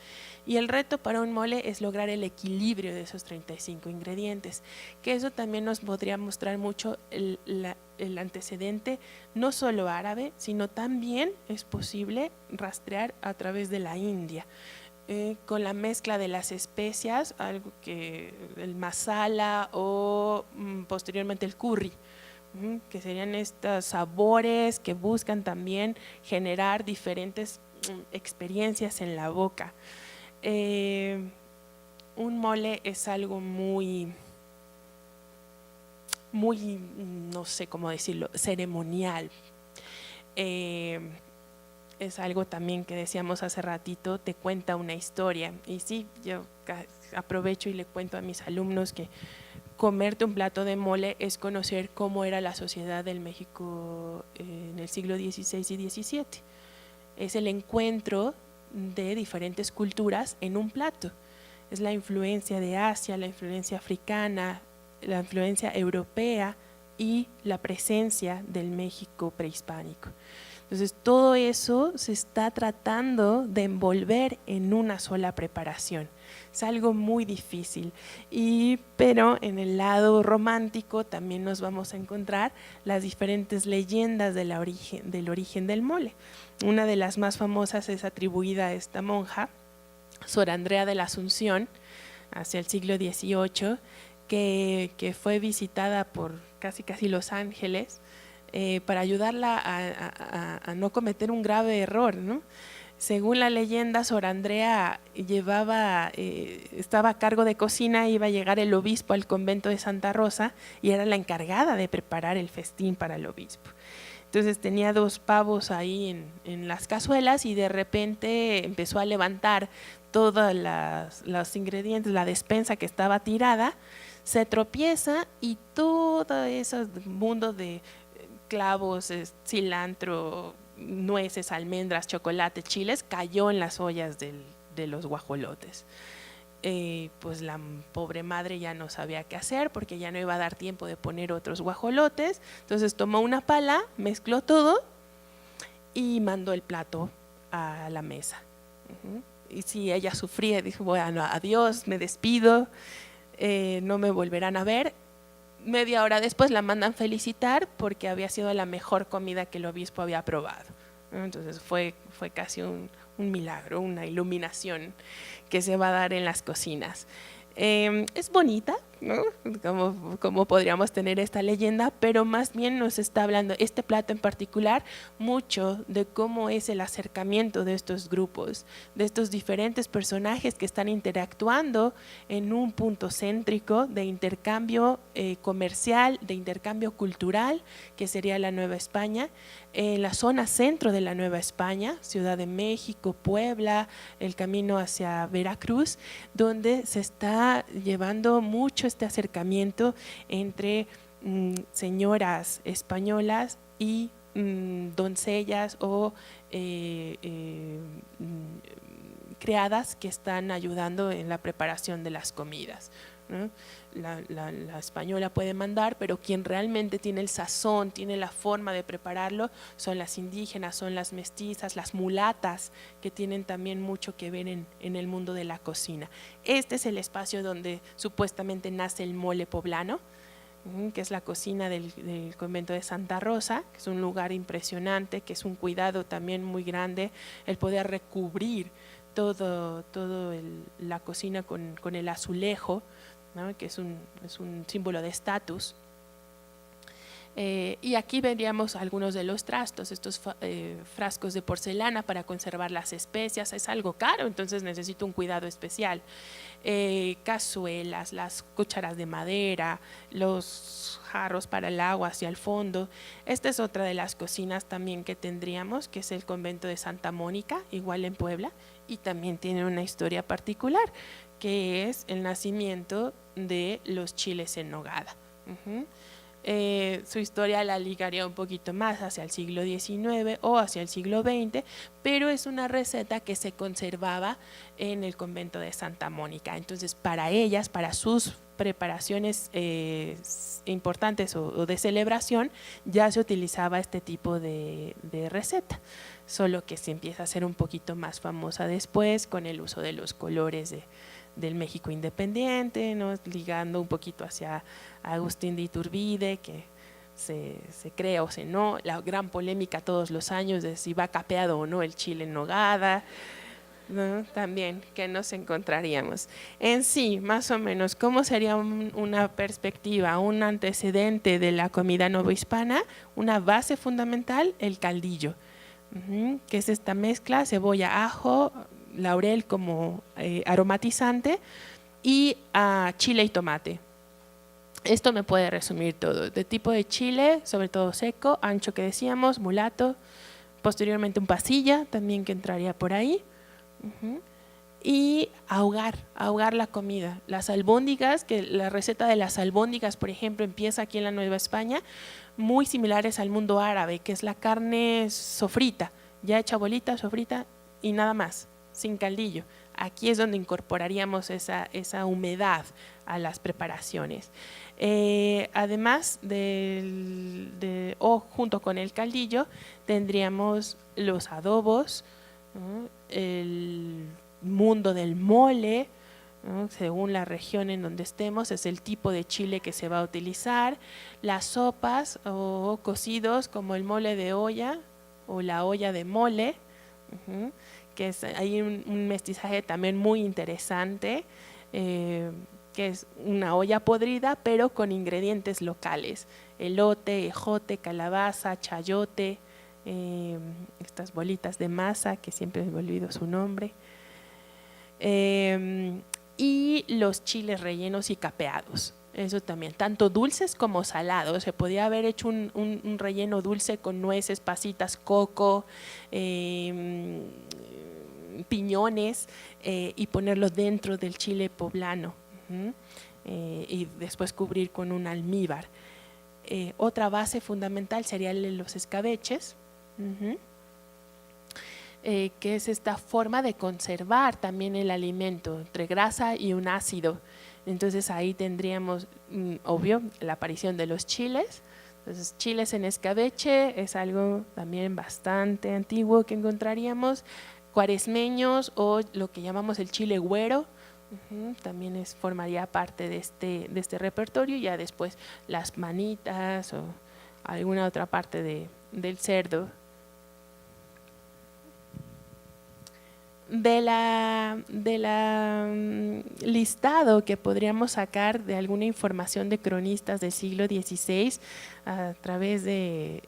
Y el reto para un mole es lograr el equilibrio de esos 35 ingredientes, que eso también nos podría mostrar mucho el antecedente, no solo árabe, sino también es posible rastrear a través de la India. Con la mezcla de las especias, algo que el masala o posteriormente el curry, que serían estos sabores que buscan también generar diferentes experiencias en la boca. Un mole es algo muy, no sé cómo decirlo, ceremonial. Es algo también que decíamos hace ratito, te cuenta una historia. Y sí, yo aprovecho y le cuento a mis alumnos que comerte un plato de mole es conocer cómo era la sociedad del México en el siglo XVI y XVII. Es el encuentro de diferentes culturas en un plato. Es la influencia de Asia, la influencia africana, la influencia europea y la presencia del México prehispánico. Entonces todo eso se está tratando de envolver en una sola preparación. Es algo muy difícil, pero en el lado romántico también nos vamos a encontrar las diferentes leyendas del origen del mole. Una de las más famosas es atribuida a esta monja, Sor Andrea de la Asunción, hacia el siglo XVIII, que fue visitada por casi los ángeles para ayudarla a no cometer un grave error, ¿no? Según la leyenda, Sor Andrea estaba a cargo de cocina, iba a llegar el obispo al convento de Santa Rosa y era la encargada de preparar el festín para el obispo. Entonces tenía 2 pavos ahí en las cazuelas, y de repente empezó a levantar todos los ingredientes, la despensa que estaba tirada, se tropieza y todo ese mundo de clavos, cilantro, nueces, almendras, chocolate, chiles, cayó en las ollas de los guajolotes. Pues la pobre madre ya no sabía qué hacer, porque ya no iba a dar tiempo de poner otros guajolotes. Entonces tomó una pala, mezcló todo y mandó el plato a la mesa. Y si ella sufría, dijo: bueno, adiós, me despido, no me volverán a ver. Media hora después la mandan felicitar porque había sido la mejor comida que el obispo había probado. Entonces fue casi un milagro, una iluminación que se va a dar en las cocinas. Es bonita, ¿no? Como podríamos tener esta leyenda, pero más bien nos está hablando este plato en particular mucho de cómo es el acercamiento de estos grupos, de estos diferentes personajes que están interactuando en un punto céntrico de intercambio comercial, de intercambio cultural, que sería la Nueva España, en la zona centro de la Nueva España, Ciudad de México, Puebla, el camino hacia Veracruz, donde se está llevando mucho este acercamiento entre señoras españolas y doncellas o criadas que están ayudando en la preparación de las comidas. ¿no? La española puede mandar, pero quien realmente tiene el sazón, tiene la forma de prepararlo, son las indígenas, son las mestizas, las mulatas, que tienen también mucho que ver en el mundo de la cocina. Este es el espacio donde supuestamente nace el mole poblano, que es la cocina del convento de Santa Rosa, que es un lugar impresionante, que es un cuidado también muy grande, el poder recubrir todo la cocina con el azulejo, ¿no? Que es un símbolo de estatus. Y aquí veríamos algunos de los trastos, estos frascos de porcelana para conservar las especias. Es algo caro, entonces necesito un cuidado especial. Cazuelas, las cucharas de madera, los jarros para el agua hacia el fondo. Esta es otra de las cocinas también que tendríamos, que es el convento de Santa Mónica, igual en Puebla, y también tiene una historia particular, que es el nacimiento de los chiles en nogada. Su historia la ligaría un poquito más hacia el siglo XIX o hacia el siglo XX, pero es una receta que se conservaba en el convento de Santa Mónica. Entonces, para ellas, para sus preparaciones importantes o de celebración, ya se utilizaba este tipo de receta, solo que se empieza a ser un poquito más famosa después con el uso de los colores del México independiente, ¿no? Ligando un poquito hacia Agustín de Iturbide, que se cree o se no, la gran polémica todos los años de si va capeado o no el chile en nogada, ¿no? También que nos encontraríamos. En sí, más o menos, ¿cómo sería una perspectiva, un antecedente de la comida novohispana? Una base fundamental, el caldillo, que es esta mezcla, cebolla, ajo, laurel como aromatizante y chile y tomate. Esto me puede resumir todo, de tipo de chile, sobre todo seco, ancho que decíamos, mulato, posteriormente un pasilla también que entraría por ahí. Y ahogar la comida. Las albóndigas, que la receta de las albóndigas, por ejemplo, empieza aquí en la Nueva España, muy similares al mundo árabe, que es la carne sofrita, ya hecha bolita, sofrita y nada más, sin caldillo. Aquí es donde incorporaríamos esa humedad a las preparaciones. Además junto con el caldillo tendríamos los adobos, ¿no? El mundo del mole, ¿no? Según la región en donde estemos es el tipo de chile que se va a utilizar, las sopas o cocidos como el mole de olla o la olla de mole, que hay un mestizaje también muy interesante, que es una olla podrida pero con ingredientes locales, elote, ejote, calabaza, chayote, estas bolitas de masa que siempre me olvido su nombre, y los chiles rellenos y capeados. Eso también, tanto dulces como salados. Se podía haber hecho un relleno dulce con nueces, pasitas, coco, piñones, y ponerlo dentro del chile poblano, y después cubrir con un almíbar. Otra base fundamental sería los escabeches, que es esta forma de conservar también el alimento entre grasa y un ácido. Entonces ahí tendríamos, obvio, la aparición de los chiles. Entonces chiles en escabeche es algo también bastante antiguo que encontraríamos. Cuaresmeños o lo que llamamos el chile güero, también formaría parte de este repertorio. Ya después las manitas o alguna otra parte del cerdo. De la listado que podríamos sacar de alguna información de cronistas del siglo XVI a través de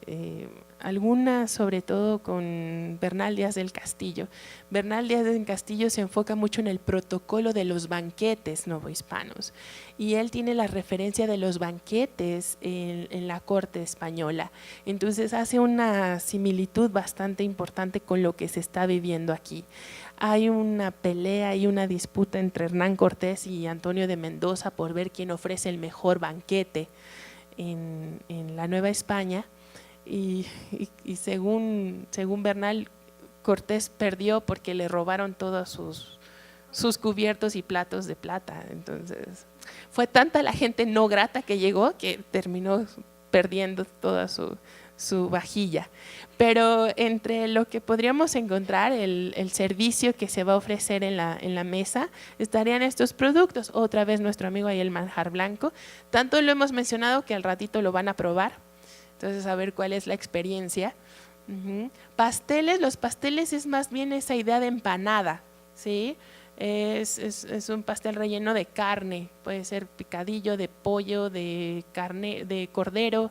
algunas, sobre todo con Bernal Díaz del Castillo. Bernal Díaz del Castillo se enfoca mucho en el protocolo de los banquetes novohispanos y él tiene la referencia de los banquetes en la corte española. Entonces hace una similitud bastante importante con lo que se está viviendo aquí. Hay una pelea y una disputa entre Hernán Cortés y Antonio de Mendoza por ver quién ofrece el mejor banquete en la Nueva España, y según Bernal, Cortés perdió porque le robaron todos sus cubiertos y platos de plata. Entonces Fue tanta la gente no grata que llegó que terminó perdiendo toda su vajilla. Pero entre lo que podríamos encontrar, el servicio que se va a ofrecer en la mesa, estarían estos productos. Otra vez nuestro amigo ahí el manjar blanco. Tanto lo hemos mencionado que al ratito lo van a probar. Entonces, a ver cuál es la experiencia. Pasteles, los pasteles es más bien esa idea de empanada, ¿sí? Es un pastel relleno de carne, puede ser picadillo de pollo, de carne, de cordero,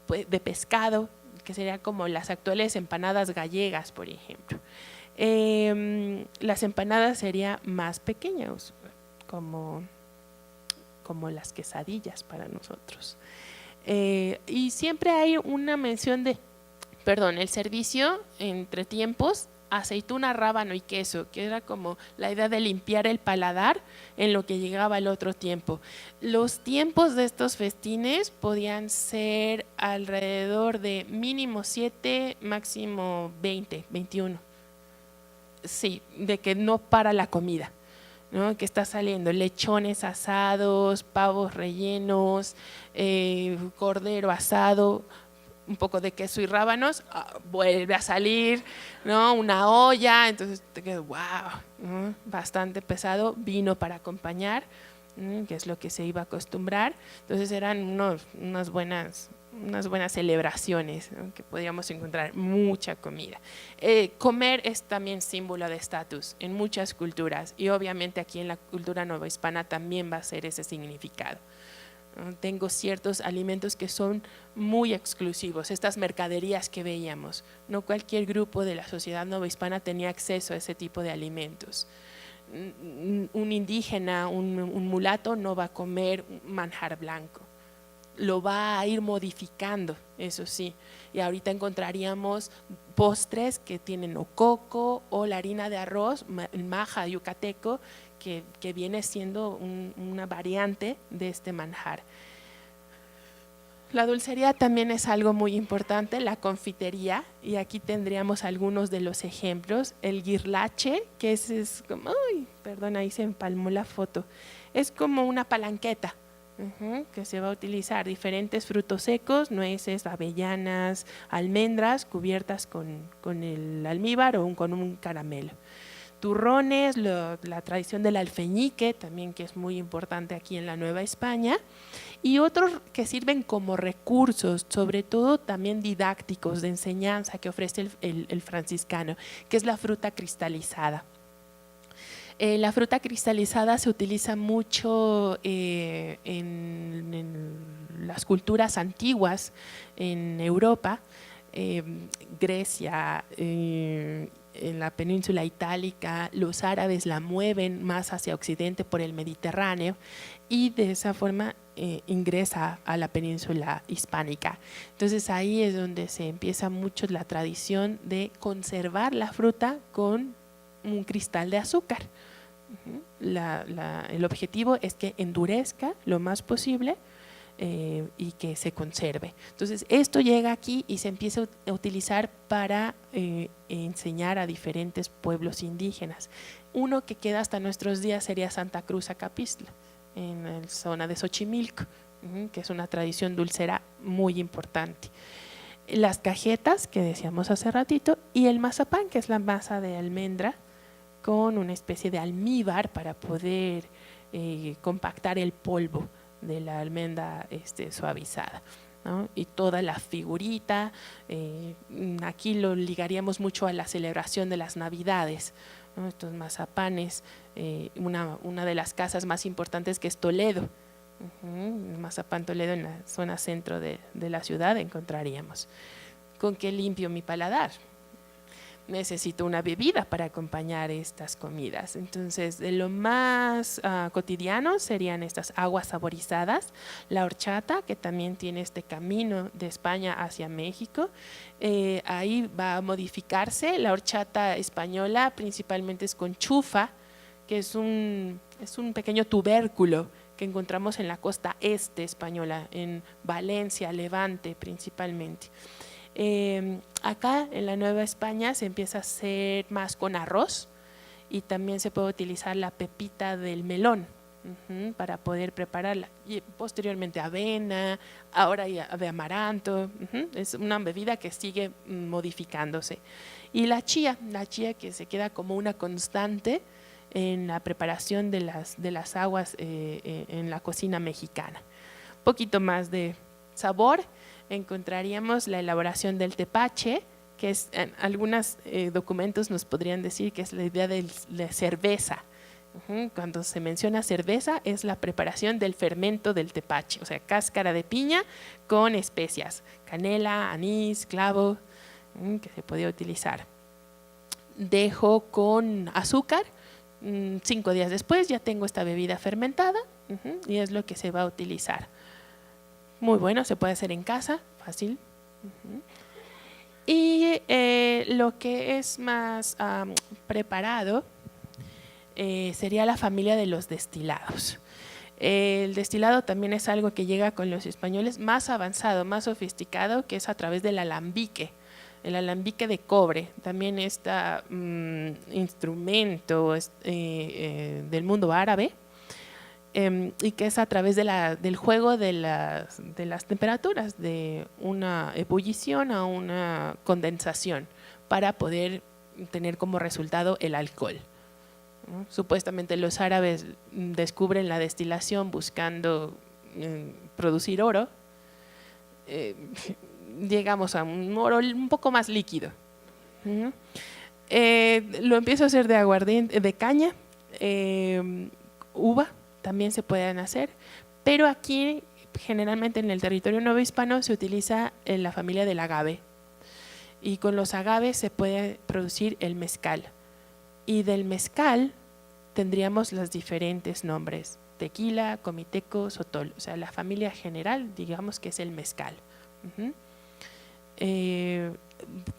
de pescado, que serían como las actuales empanadas gallegas, por ejemplo. Las empanadas serían más pequeñas, como las quesadillas para nosotros. Y siempre hay una mención de, el servicio entre tiempos, aceituna, rábano y queso, que era como la idea de limpiar el paladar en lo que llegaba el otro tiempo. Los tiempos de estos festines podían ser alrededor de mínimo 7, máximo 20, 21. Sí, de que no para la comida, ¿no? Que está saliendo lechones asados, pavos rellenos, cordero asado, un poco de queso y rábanos, vuelve a salir, ¿no? Una olla, entonces te quedas, wow, ¿no? Bastante pesado, vino para acompañar, que es lo que se iba a acostumbrar. Entonces eran unas buenas celebraciones, ¿no? Que podíamos encontrar mucha comida. Comer es también símbolo de estatus en muchas culturas y obviamente aquí en la cultura novohispana también va a ser ese significado. Tengo ciertos alimentos que son muy exclusivos, estas mercaderías que veíamos. No cualquier grupo de la sociedad novohispana tenía acceso a ese tipo de alimentos. Un indígena, un mulato no va a comer manjar blanco, lo va a ir modificando, eso sí. Y ahorita encontraríamos postres que tienen o coco o la harina de arroz, el maja yucateco, que viene siendo una variante de este manjar. La dulcería también es algo muy importante, la confitería, y aquí tendríamos algunos de los ejemplos. El guirlache, que es como, ahí se empalmó la foto, es como una palanqueta, que se va a utilizar diferentes frutos secos, nueces, avellanas, almendras cubiertas con el almíbar o con un caramelo. Turrones, la tradición del alfeñique también, que es muy importante aquí en la Nueva España, y otros que sirven como recursos, sobre todo también didácticos de enseñanza que ofrece el franciscano, que es la fruta cristalizada. La fruta cristalizada se utiliza mucho en las culturas antiguas en Europa, Grecia, en la península itálica. Los árabes la mueven más hacia occidente por el Mediterráneo y de esa forma ingresa a la península hispánica. Entonces ahí es donde se empieza mucho la tradición de conservar la fruta con un cristal de azúcar. El objetivo es que endurezca lo más posible y que se conserve. Entonces esto llega aquí y se empieza a utilizar para enseñar a diferentes pueblos indígenas. Uno que queda hasta nuestros días sería Santa Cruz Acapistla, en la zona de Xochimilco, que es una tradición dulcera muy importante. Las cajetas que decíamos hace ratito y el mazapán, que es la masa de almendra con una especie de almíbar para poder compactar el polvo de la almendra suavizada, ¿no? Y toda la figurita, aquí lo ligaríamos mucho a la celebración de las Navidades, ¿no? Estos mazapanes, una de las casas más importantes que es Toledo, el mazapán Toledo en la zona centro de la ciudad encontraríamos. ¿Con qué limpio mi paladar? Necesito una bebida para acompañar estas comidas. Entonces, de lo más cotidiano serían estas aguas saborizadas, la horchata, que también tiene este camino de España hacia México. Ahí va a modificarse. La horchata española principalmente es con chufa, que es un pequeño tubérculo que encontramos en la costa este española, en Valencia, Levante principalmente. Acá en la Nueva España se empieza a hacer más con arroz y también se puede utilizar la pepita del melón, para poder prepararla. Y posteriormente avena, ahora ya de amaranto. Es una bebida que sigue modificándose. Y la chía que se queda como una constante en la preparación de las aguas en la cocina mexicana. Un poquito más de sabor, encontraríamos la elaboración del tepache, que es, en algunos documentos nos podrían decir que es la idea de la cerveza. Cuando se menciona cerveza es la preparación del fermento del tepache, o sea, cáscara de piña con especias, canela, anís, clavo, que se podía utilizar. Dejo con azúcar, 5 días después ya tengo esta bebida fermentada y es lo que se va a utilizar. Muy bueno, se puede hacer en casa, fácil. Y lo que es más preparado sería la familia de los destilados. El destilado también es algo que llega con los españoles más avanzado, más sofisticado, que es a través del alambique. El alambique de cobre, también este instrumento del mundo árabe, y que es a través del juego de las temperaturas, de una ebullición a una condensación, para poder tener como resultado el alcohol. Supuestamente los árabes descubren la destilación buscando producir oro. Llegamos a un oro un poco más líquido. Lo empiezo a hacer de aguardiente, de caña, uva, también se pueden hacer, pero aquí generalmente en el territorio novohispano se utiliza en la familia del agave, y con los agaves se puede producir el mezcal, y del mezcal tendríamos los diferentes nombres: tequila, comiteco, sotol, o sea, la familia general, digamos que es el mezcal.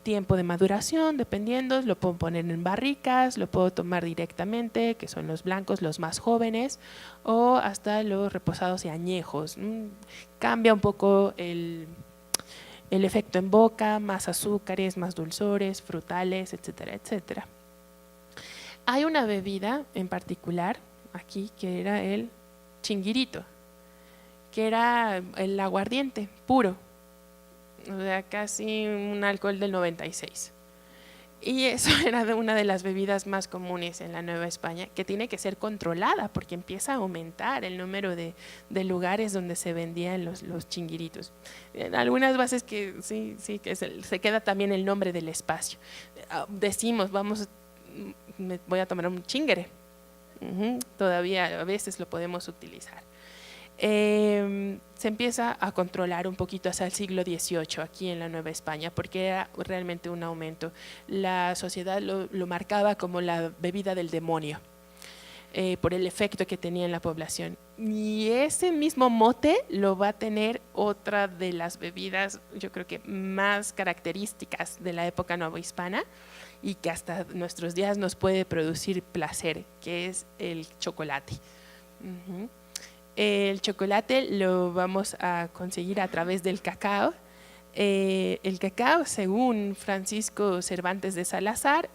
Tiempo de maduración, dependiendo, lo puedo poner en barricas, lo puedo tomar directamente, que son los blancos, los más jóvenes, o hasta los reposados y añejos. Cambia un poco el efecto en boca, más azúcares, más dulzores, frutales, etcétera, etcétera. Hay una bebida en particular aquí que era el chinguirito, que era el aguardiente puro, o sea, casi un alcohol del 96. Y eso era una de las bebidas más comunes en la Nueva España, que tiene que ser controlada porque empieza a aumentar el número de lugares donde se vendían los chinguiritos. En algunas bases que sí que se queda también el nombre del espacio. Decimos, voy a tomar un chingere. Todavía a veces lo podemos utilizar. Se empieza a controlar un poquito hasta el siglo XVIII aquí en la Nueva España, porque era realmente un aumento. La sociedad lo marcaba como la bebida del demonio, por el efecto que tenía en la población. Y ese mismo mote lo va a tener otra de las bebidas, yo creo que más características de la época novohispana, y que hasta nuestros días nos puede producir placer, que es el chocolate. El chocolate lo vamos a conseguir a través del cacao. El cacao, según Francisco Cervantes de Salazar,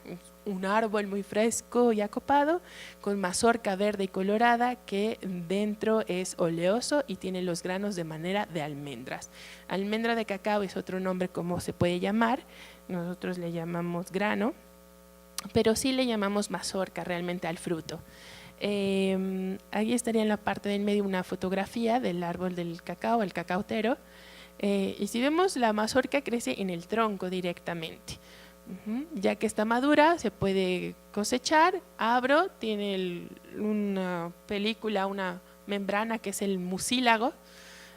un árbol muy fresco y acopado, con mazorca verde y colorada, que dentro es oleoso y tiene los granos de manera de almendras. Almendra de cacao es otro nombre como se puede llamar, nosotros le llamamos grano, pero sí le llamamos mazorca realmente al fruto. Ahí estaría en la parte del medio una fotografía del árbol del cacao, el cacautero, y si vemos, la mazorca crece en el tronco directamente. Ya que está madura se puede cosechar. Abro, tiene una película, una membrana que es el mucílago.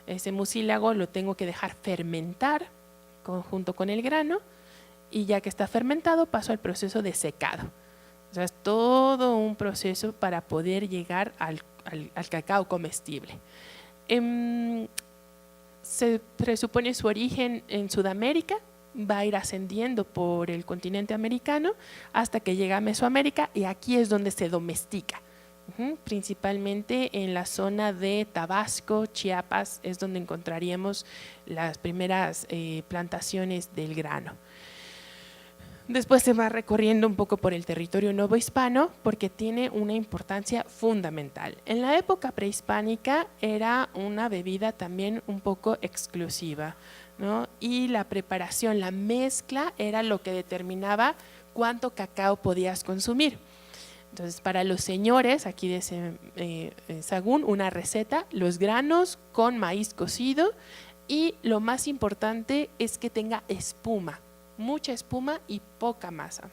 Ese mucílago lo tengo que dejar fermentar junto con el grano, y ya que está fermentado paso al proceso de secado. O sea, es todo un proceso para poder llegar al cacao comestible. Se presupone su origen en Sudamérica, va a ir ascendiendo por el continente americano hasta que llega a Mesoamérica, y aquí es donde se domestica. Principalmente en la zona de Tabasco, Chiapas, es donde encontraríamos las primeras plantaciones del grano. Después se va recorriendo un poco por el territorio novohispano porque tiene una importancia fundamental. En la época prehispánica era una bebida también un poco exclusiva, ¿no? Y la preparación, la mezcla era lo que determinaba cuánto cacao podías consumir. Entonces, para los señores, aquí de Sahagún, una receta, los granos con maíz cocido y lo más importante es que tenga espuma, mucha espuma y poca masa.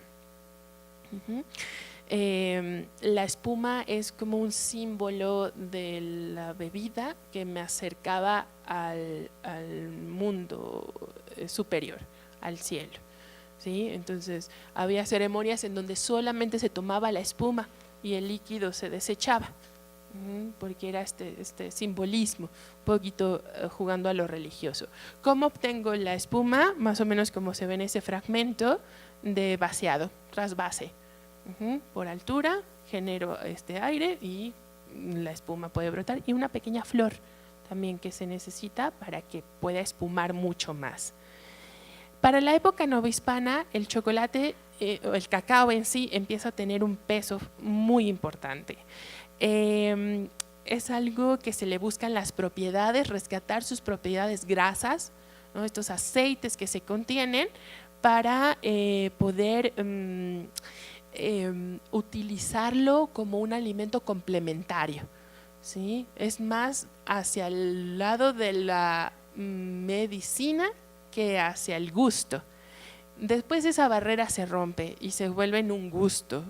La espuma es como un símbolo de la bebida que me acercaba al mundo superior, al cielo. ¿Sí? Entonces había ceremonias en donde solamente se tomaba la espuma y el líquido se desechaba, porque era este simbolismo, un poquito jugando a lo religioso. ¿Cómo obtengo la espuma? Más o menos como se ve en ese fragmento de vaciado, trasvase. Por altura genero este aire y la espuma puede brotar, y una pequeña flor también que se necesita para que pueda espumar mucho más. Para la época novohispana, el chocolate, el cacao en sí, empieza a tener un peso muy importante. Es algo que se le buscan las propiedades, rescatar sus propiedades grasas, ¿no? Estos aceites que se contienen para poder utilizarlo como un alimento complementario, ¿sí? Es más hacia el lado de la medicina que hacia el gusto. Después esa barrera se rompe y se vuelve en un gusto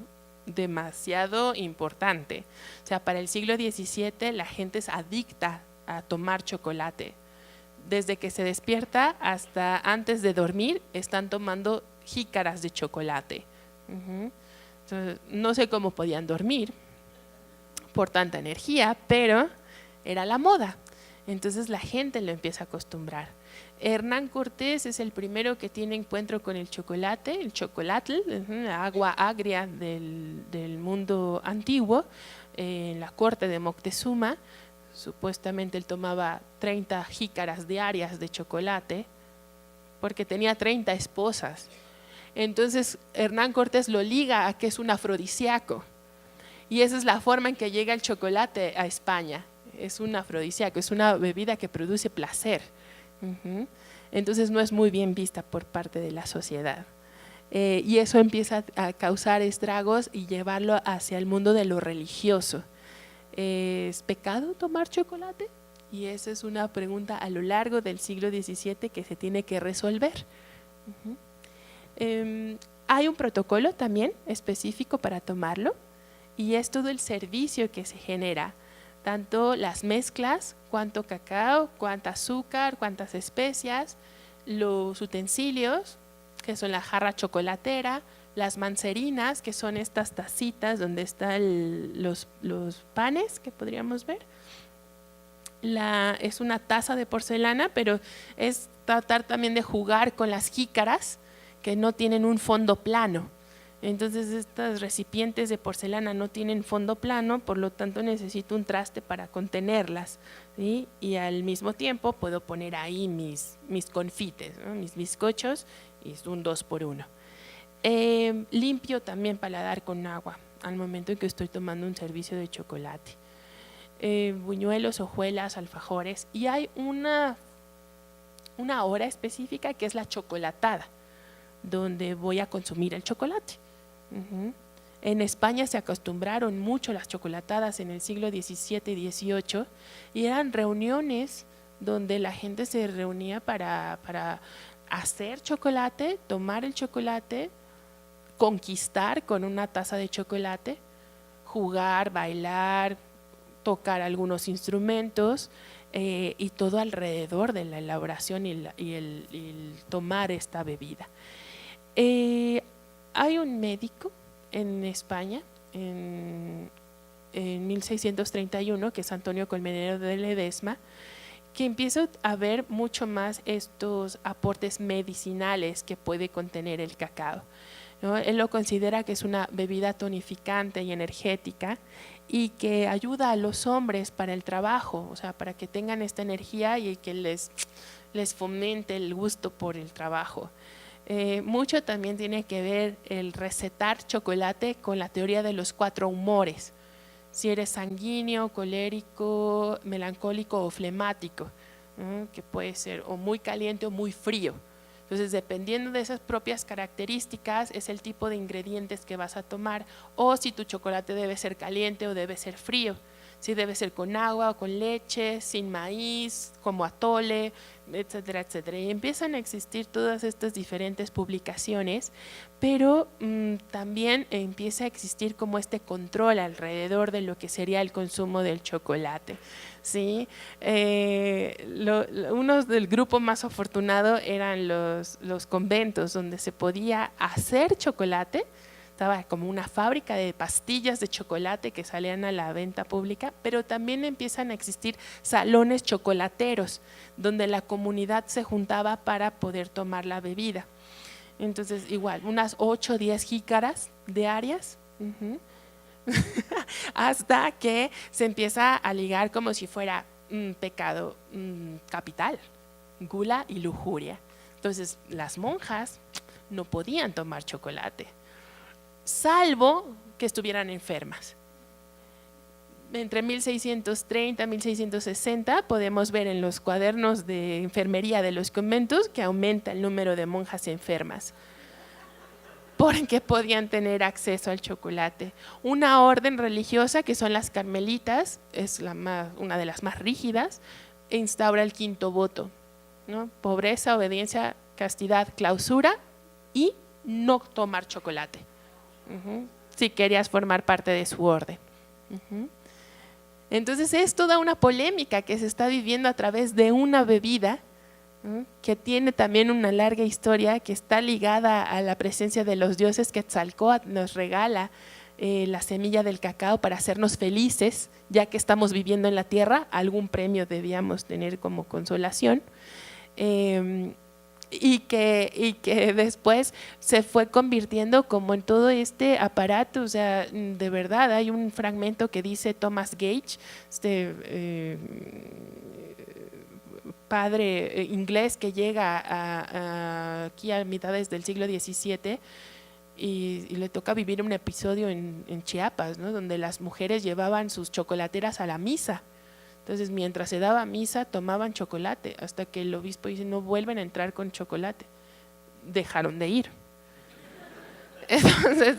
demasiado importante. O sea, para el siglo XVII la gente es adicta a tomar chocolate. Desde que se despierta hasta antes de dormir están tomando jícaras de chocolate. Entonces, no sé cómo podían dormir por tanta energía, pero era la moda. Entonces la gente lo empieza a acostumbrar. Hernán Cortés es el primero que tiene encuentro con el chocolate, el chocolatl, la agua agria del mundo antiguo, en la corte de Moctezuma. Supuestamente él tomaba 30 jícaras diarias de chocolate porque tenía 30 esposas. Entonces Hernán Cortés lo liga a que es un afrodisíaco, y esa es la forma en que llega el chocolate a España. Es un afrodisíaco, es una bebida que produce placer. Entonces no es muy bien vista por parte de la sociedad. Y eso empieza a causar estragos y llevarlo hacia el mundo de lo religioso. ¿Es pecado tomar chocolate? Y esa es una pregunta a lo largo del siglo XVII que se tiene que resolver. Hay un protocolo también específico para tomarlo, y es todo el servicio que se genera, tanto las mezclas, cuánto cacao, cuánta azúcar, cuántas especias, los utensilios, que son la jarra chocolatera, las mancerinas, que son estas tacitas donde están los panes que podríamos ver. Es una taza de porcelana, pero es tratar también de jugar con las jícaras que no tienen un fondo plano. Entonces estas recipientes de porcelana no tienen fondo plano, por lo tanto necesito un traste para contenerlas, ¿sí? Y al mismo tiempo puedo poner ahí mis confites, ¿no? Mis bizcochos, y es un 2x1. Limpio también paladar con agua al momento en que estoy tomando un servicio de chocolate. Buñuelos, hojuelas, alfajores, y hay una hora específica que es la chocolatada, donde voy a consumir el chocolate. En España se acostumbraron mucho las chocolatadas en el siglo XVII y XVIII, y eran reuniones donde la gente se reunía para hacer chocolate, tomar el chocolate, conquistar con una taza de chocolate, jugar, bailar, tocar algunos instrumentos, y todo alrededor de la elaboración y el tomar esta bebida. Hay un médico en España en 1631, que es Antonio Colmenero de Ledesma, que empieza a ver mucho más estos aportes medicinales que puede contener el cacao, ¿no? Él lo considera que es una bebida tonificante y energética, y que ayuda a los hombres para el trabajo, o sea, para que tengan esta energía y que les fomente el gusto por el trabajo. Mucho también tiene que ver el recetar chocolate con la teoría de los 4 humores. Si eres sanguíneo, colérico, melancólico o flemático, que puede ser o muy caliente o muy frío. Entonces, dependiendo de esas propias características, es el tipo de ingredientes que vas a tomar, o si tu chocolate debe ser caliente o debe ser frío, si debe ser con agua o con leche, sin maíz, como atole, etcétera, etcétera. Y empiezan a existir todas estas diferentes publicaciones, pero también empieza a existir como este control alrededor de lo que sería el consumo del chocolate, ¿sí? Unos del grupo más afortunado eran los conventos, donde se podía hacer chocolate. Estaba como una fábrica de pastillas de chocolate que salían a la venta pública, pero también empiezan a existir salones chocolateros, donde la comunidad se juntaba para poder tomar la bebida. Entonces, igual, unas 8 o 10 jícaras diarias, hasta que se empieza a ligar como si fuera un pecado capital, gula y lujuria. Entonces, las monjas no podían tomar chocolate, salvo que estuvieran enfermas. Entre 1630 y 1660 podemos ver en los cuadernos de enfermería de los conventos que aumenta el número de monjas enfermas, porque podían tener acceso al chocolate. Una orden religiosa, que son las carmelitas, es una de las más rígidas, e instaura el 5.º voto, ¿no? Pobreza, obediencia, castidad, clausura y no tomar chocolate. Si querías formar parte de su orden. Entonces es toda una polémica que se está viviendo a través de una bebida que tiene también una larga historia, que está ligada a la presencia de los dioses. Quetzalcóatl nos regala la semilla del cacao para hacernos felices, ya que estamos viviendo en la tierra. Algún premio debíamos tener como consolación. Y que después se fue convirtiendo como en todo este aparato. O sea, de verdad hay un fragmento que dice Thomas Gage, padre inglés que llega aquí a mitades del siglo XVII y le toca vivir un episodio en Chiapas, ¿no? Donde las mujeres llevaban sus chocolateras a la misa. Entonces, mientras se daba misa, tomaban chocolate, hasta que el obispo dice: no vuelven a entrar con chocolate. Dejaron de ir. Entonces,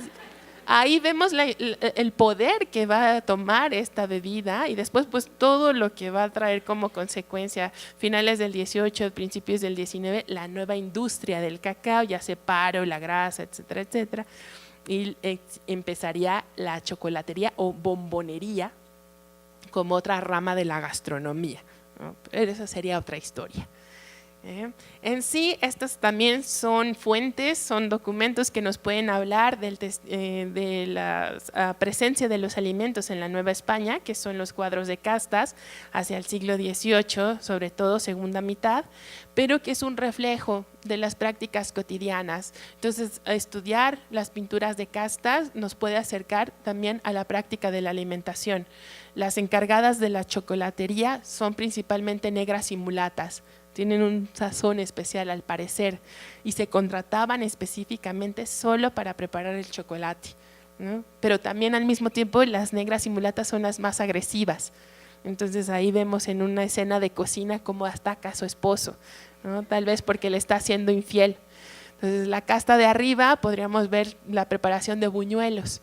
ahí vemos el poder que va a tomar esta bebida, y después pues todo lo que va a traer como consecuencia, finales del 18, principios del 19, la nueva industria del cacao, ya se paro, la grasa, etcétera, etcétera, y empezaría la chocolatería o bombonería como otra rama de la gastronomía, ¿no? Pero esa sería otra historia. En sí, estas también son fuentes, son documentos que nos pueden hablar de la presencia de los alimentos en la Nueva España, que son los cuadros de castas hacia el siglo XVIII, sobre todo segunda mitad, pero que es un reflejo de las prácticas cotidianas. Entonces, estudiar las pinturas de castas nos puede acercar también a la práctica de la alimentación. Las encargadas de la chocolatería son principalmente negras y mulatas, tienen un sazón especial al parecer, y se contrataban específicamente solo para preparar el chocolate, ¿no? Pero también al mismo tiempo las negras y mulatas son las más agresivas. Entonces ahí vemos en una escena de cocina cómo ataca a su esposo, ¿no? Tal vez porque le está siendo infiel. Entonces la casta de arriba podríamos ver la preparación de buñuelos,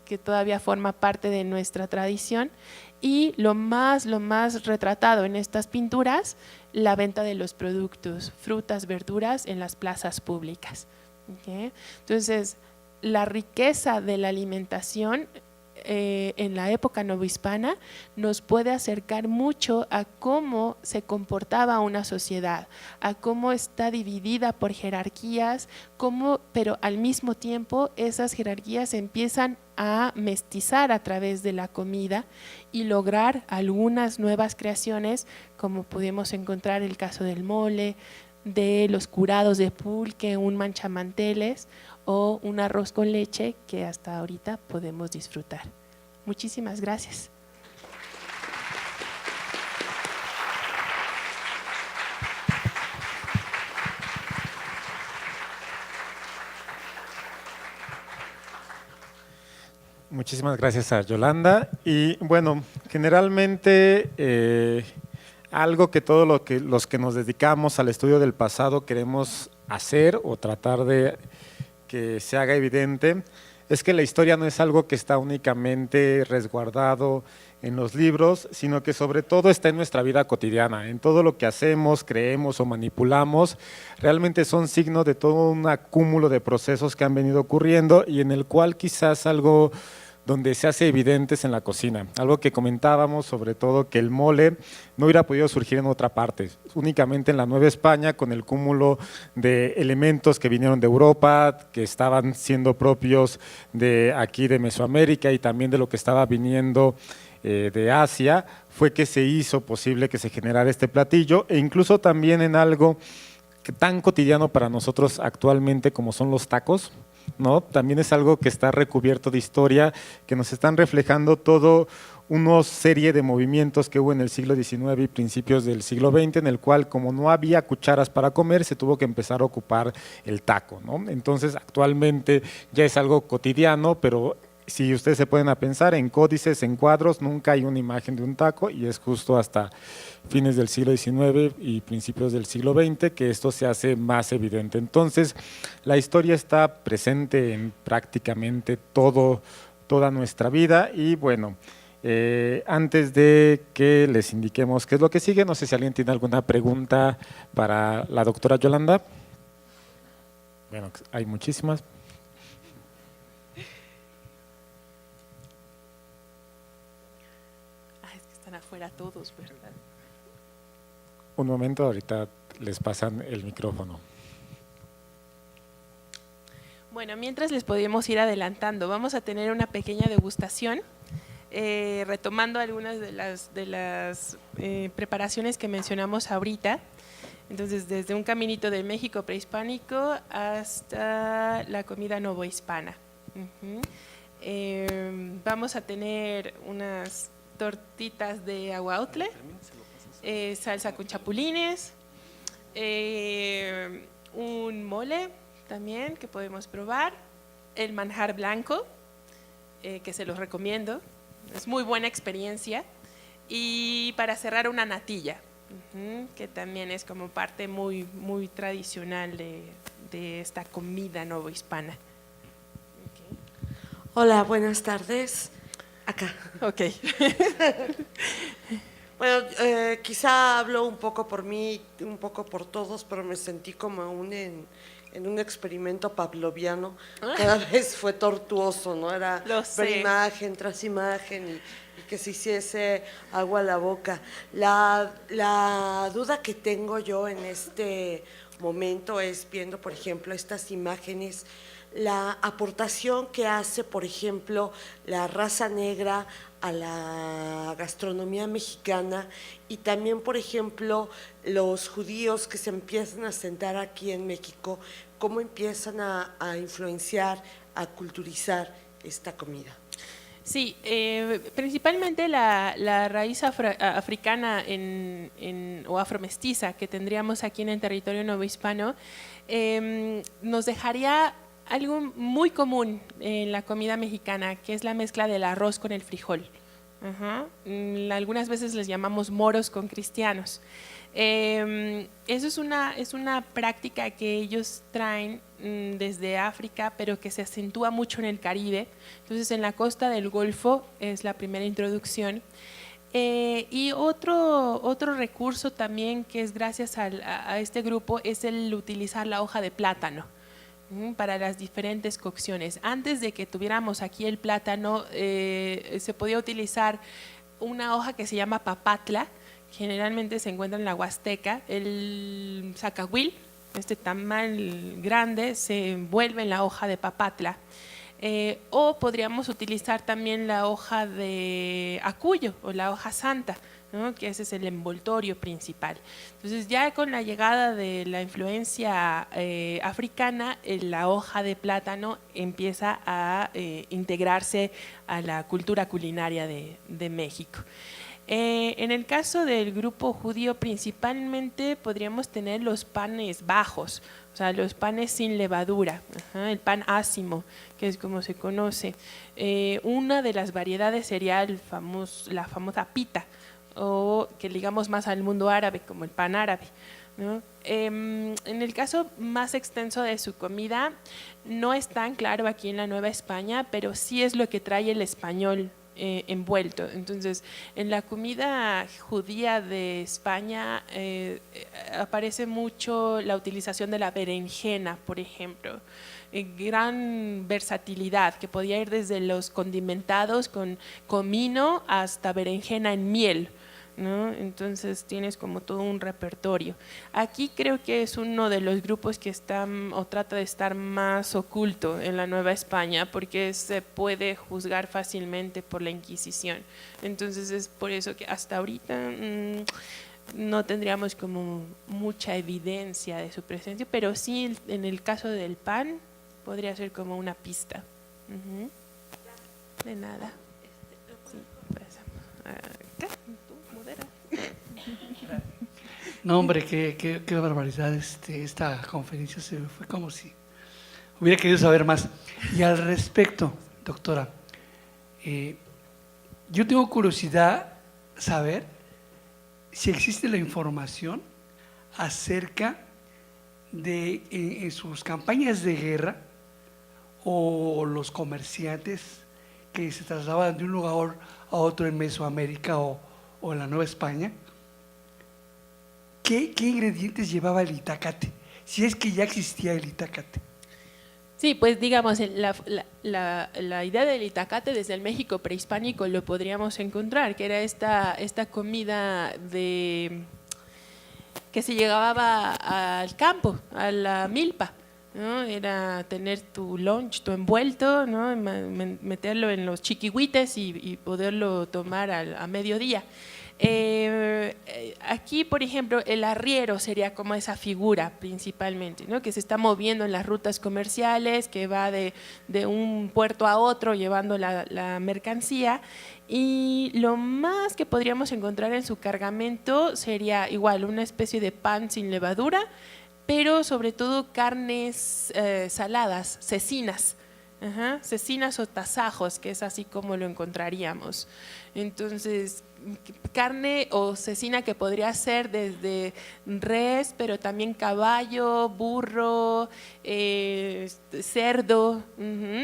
que todavía forma parte de nuestra tradición, y lo más retratado en estas pinturas, la venta de los productos, frutas, verduras en las plazas públicas. Entonces, la riqueza de la alimentación en la época novohispana nos puede acercar mucho a cómo se comportaba una sociedad, a cómo está dividida por jerarquías, pero al mismo tiempo esas jerarquías empiezan a mestizar a través de la comida y lograr algunas nuevas creaciones, como pudimos encontrar el caso del mole, de los curados de pulque, un manchamanteles o un arroz con leche que hasta ahorita podemos disfrutar. Muchísimas gracias. Muchísimas gracias a Yolanda. Y bueno, generalmente algo que todos los que nos dedicamos al estudio del pasado queremos hacer o tratar de que se haga evidente es que la historia no es algo que está únicamente resguardado en los libros, sino que sobre todo está en nuestra vida cotidiana, en todo lo que hacemos, creemos o manipulamos, realmente son signos de todo un acúmulo de procesos que han venido ocurriendo y en el cual quizás algo donde se hace evidentes en la cocina. Algo que comentábamos, sobre todo que el mole no hubiera podido surgir en otra parte, únicamente en la Nueva España, con el cúmulo de elementos que vinieron de Europa, que estaban siendo propios de aquí de Mesoamérica y también de lo que estaba viniendo de Asia, fue que se hizo posible que se generara este platillo e incluso también en algo tan cotidiano para nosotros actualmente como son los tacos, ¿no? También es algo que está recubierto de historia, que nos están reflejando todo una serie de movimientos que hubo en el siglo XIX y principios del siglo XX, en el cual como no había cucharas para comer, se tuvo que empezar a ocupar el taco, ¿no? Entonces actualmente ya es algo cotidiano, pero si ustedes se pueden a pensar en códices, en cuadros, nunca hay una imagen de un taco y es justo hasta fines del siglo XIX y principios del siglo XX que esto se hace más evidente. Entonces, la historia está presente en prácticamente toda nuestra vida y bueno, antes de que les indiquemos qué es lo que sigue, no sé si alguien tiene alguna pregunta para la doctora Yolanda. Bueno, hay muchísimas. Afuera todos, ¿verdad? Un momento, ahorita les pasan el micrófono. Bueno, mientras les podemos ir adelantando, vamos a tener una pequeña degustación, retomando algunas de las preparaciones que mencionamos ahorita. Entonces, desde un caminito de México prehispánico hasta la comida novohispana. Vamos a tener unas tortitas de aguautle, salsa con chapulines, un mole también que podemos probar, el manjar blanco, que se los recomiendo, es muy buena experiencia, y para cerrar una natilla, que también es como parte muy, muy tradicional de esta comida novohispana. Hola, buenas tardes. Acá. Ok. Bueno, quizá hablo un poco por mí, un poco por todos, pero me sentí como en un experimento pavloviano. Cada vez fue tortuoso, ¿no? Era ver imagen tras imagen y que se hiciese agua a la boca. La duda que tengo yo en este momento es viendo, por ejemplo, estas imágenes, la aportación que hace, por ejemplo, la raza negra a la gastronomía mexicana y también, por ejemplo, los judíos que se empiezan a sentar aquí en México, cómo empiezan a influenciar, a culturizar esta comida. Sí, principalmente la raíz africana o afromestiza que tendríamos aquí en el territorio novohispano nos dejaría algo muy común en la comida mexicana, que es la mezcla del arroz con el frijol. Algunas veces les llamamos moros con cristianos. Eso es una práctica que ellos traen desde África, pero que se acentúa mucho en el Caribe. Entonces, en la costa del Golfo es la primera introducción. Y otro recurso también que es gracias a este grupo es el utilizar la hoja de plátano para las diferentes cocciones. Antes de que tuviéramos aquí el plátano, se podía utilizar una hoja que se llama papatla, generalmente se encuentra en la Huasteca, el zacahuil, este tamal grande, se envuelve en la hoja de papatla. O podríamos utilizar también la hoja de acuyo o la hoja santa, ¿no? Que ese es el envoltorio principal. Entonces, ya con la llegada de la influencia africana, la hoja de plátano empieza a integrarse a la cultura culinaria de México. En el caso del grupo judío, principalmente podríamos tener los panes bajos, o sea, los panes sin levadura, el pan ácimo, que es como se conoce. Una de las variedades sería la famosa pita, o que ligamos más al mundo árabe, como el pan árabe, ¿no? En el caso más extenso de su comida, no es tan claro aquí en la Nueva España, pero sí es lo que trae el español envuelto. Entonces, en la comida judía de España aparece mucho la utilización de la berenjena, por ejemplo. Gran versatilidad, que podía ir desde los condimentados con comino hasta berenjena en miel, ¿no? Entonces tienes como todo un repertorio. Aquí creo que es uno de los grupos que están o trata de estar más oculto en la Nueva España, porque se puede juzgar fácilmente por la Inquisición. Entonces es por eso que hasta ahorita no tendríamos como mucha evidencia de su presencia, pero sí en el caso del pan podría ser como una pista. De nada. Sí, acá. No, hombre, qué barbaridad. Esta conferencia se fue como si hubiera querido saber más. Y al respecto, doctora, yo tengo curiosidad saber si existe la información acerca de en sus campañas de guerra o los comerciantes que se trasladaban de un lugar a otro en Mesoamérica o en la Nueva España, ¿qué ingredientes llevaba el itacate? Si es que ya existía el itacate. Sí, pues digamos, la idea del itacate desde el México prehispánico lo podríamos encontrar, que era esta comida que se llevaba al campo, a la milpa, ¿no? Era tener tu lunch, tu envuelto, ¿no? Meterlo en los chiquihuites y poderlo tomar a mediodía. Aquí, por ejemplo, el arriero sería como esa figura principalmente, ¿no? Que se está moviendo en las rutas comerciales, que va de un puerto a otro llevando la mercancía, y lo más que podríamos encontrar en su cargamento sería igual una especie de pan sin levadura, pero sobre todo carnes saladas, cecinas. Cecinas o tasajos, que es así como lo encontraríamos. Entonces, carne o cecina que podría ser desde res, pero también caballo, burro, cerdo,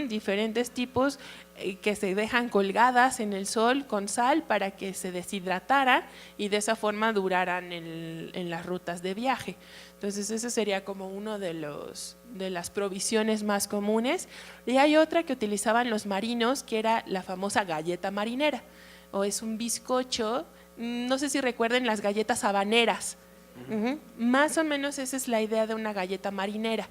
diferentes tipos que se dejan colgadas en el sol con sal para que se deshidrataran y de esa forma duraran en las rutas de viaje. Entonces ese sería como uno de las provisiones más comunes. Y hay otra que utilizaban los marinos, que era la famosa galleta marinera, o es un bizcocho, no sé si recuerden las galletas habaneras. Más o menos esa es la idea de una galleta marinera.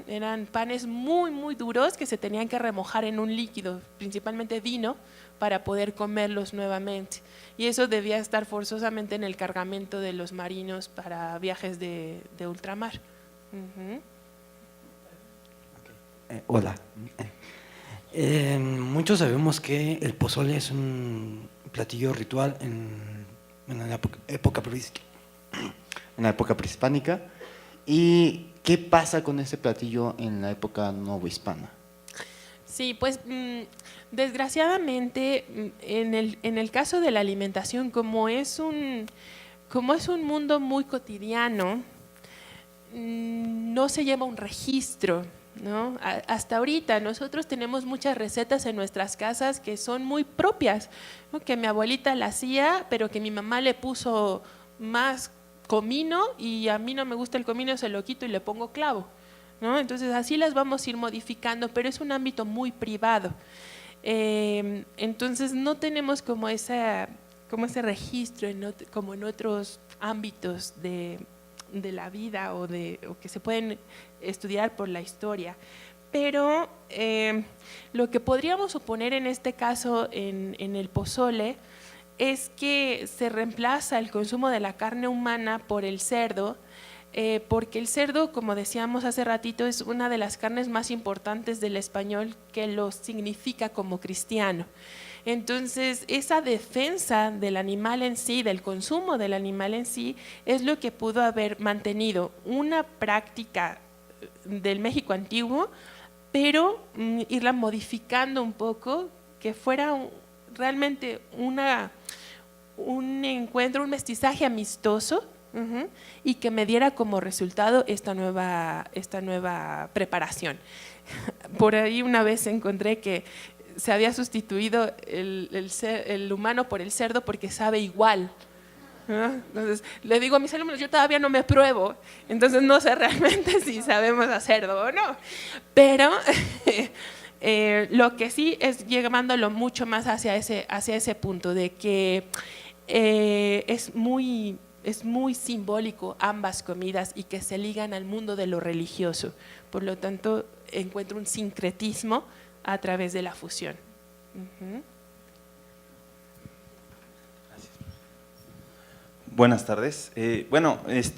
Eran panes muy muy duros que se tenían que remojar en un líquido, principalmente vino, para poder comerlos nuevamente, y eso debía estar forzosamente en el cargamento de los marinos para viajes de ultramar. Hola. Muchos sabemos que el pozole es un platillo ritual en la época prehispánica. ¿Y qué pasa con ese platillo en la época novohispana? Sí, pues desgraciadamente en el caso de la alimentación, como es un mundo muy cotidiano, no se lleva un registro, ¿no? Hasta ahorita nosotros tenemos muchas recetas en nuestras casas que son muy propias, ¿no? Que mi abuelita la hacía, pero que mi mamá le puso más comino y a mí no me gusta el comino, se lo quito y le pongo clavo, ¿no? Entonces así las vamos a ir modificando, pero es un ámbito muy privado. Entonces no tenemos como ese registro como en otros ámbitos de la vida o que se pueden estudiar por la historia. Pero lo que podríamos suponer en este caso en el pozole es que se reemplaza el consumo de la carne humana por el cerdo, porque el cerdo, como decíamos hace ratito, es una de las carnes más importantes del español que lo significa como cristiano. Entonces, esa defensa del animal en sí, del consumo del animal en sí, es lo que pudo haber mantenido una práctica del México antiguo, pero irla modificando un poco, que fuera realmente un encuentro, un mestizaje amistoso, y que me diera como resultado esta nueva preparación. Por ahí una vez encontré que se había sustituido el humano por el cerdo porque sabe igual. Entonces le digo a mis alumnos, yo todavía no me pruebo, entonces no sé realmente si sabemos a cerdo o no, pero lo que sí es llevándolo mucho más hacia ese punto de que es muy simbólico ambas comidas y que se ligan al mundo de lo religioso. Por lo tanto, encuentro un sincretismo a través de la fusión. Buenas tardes.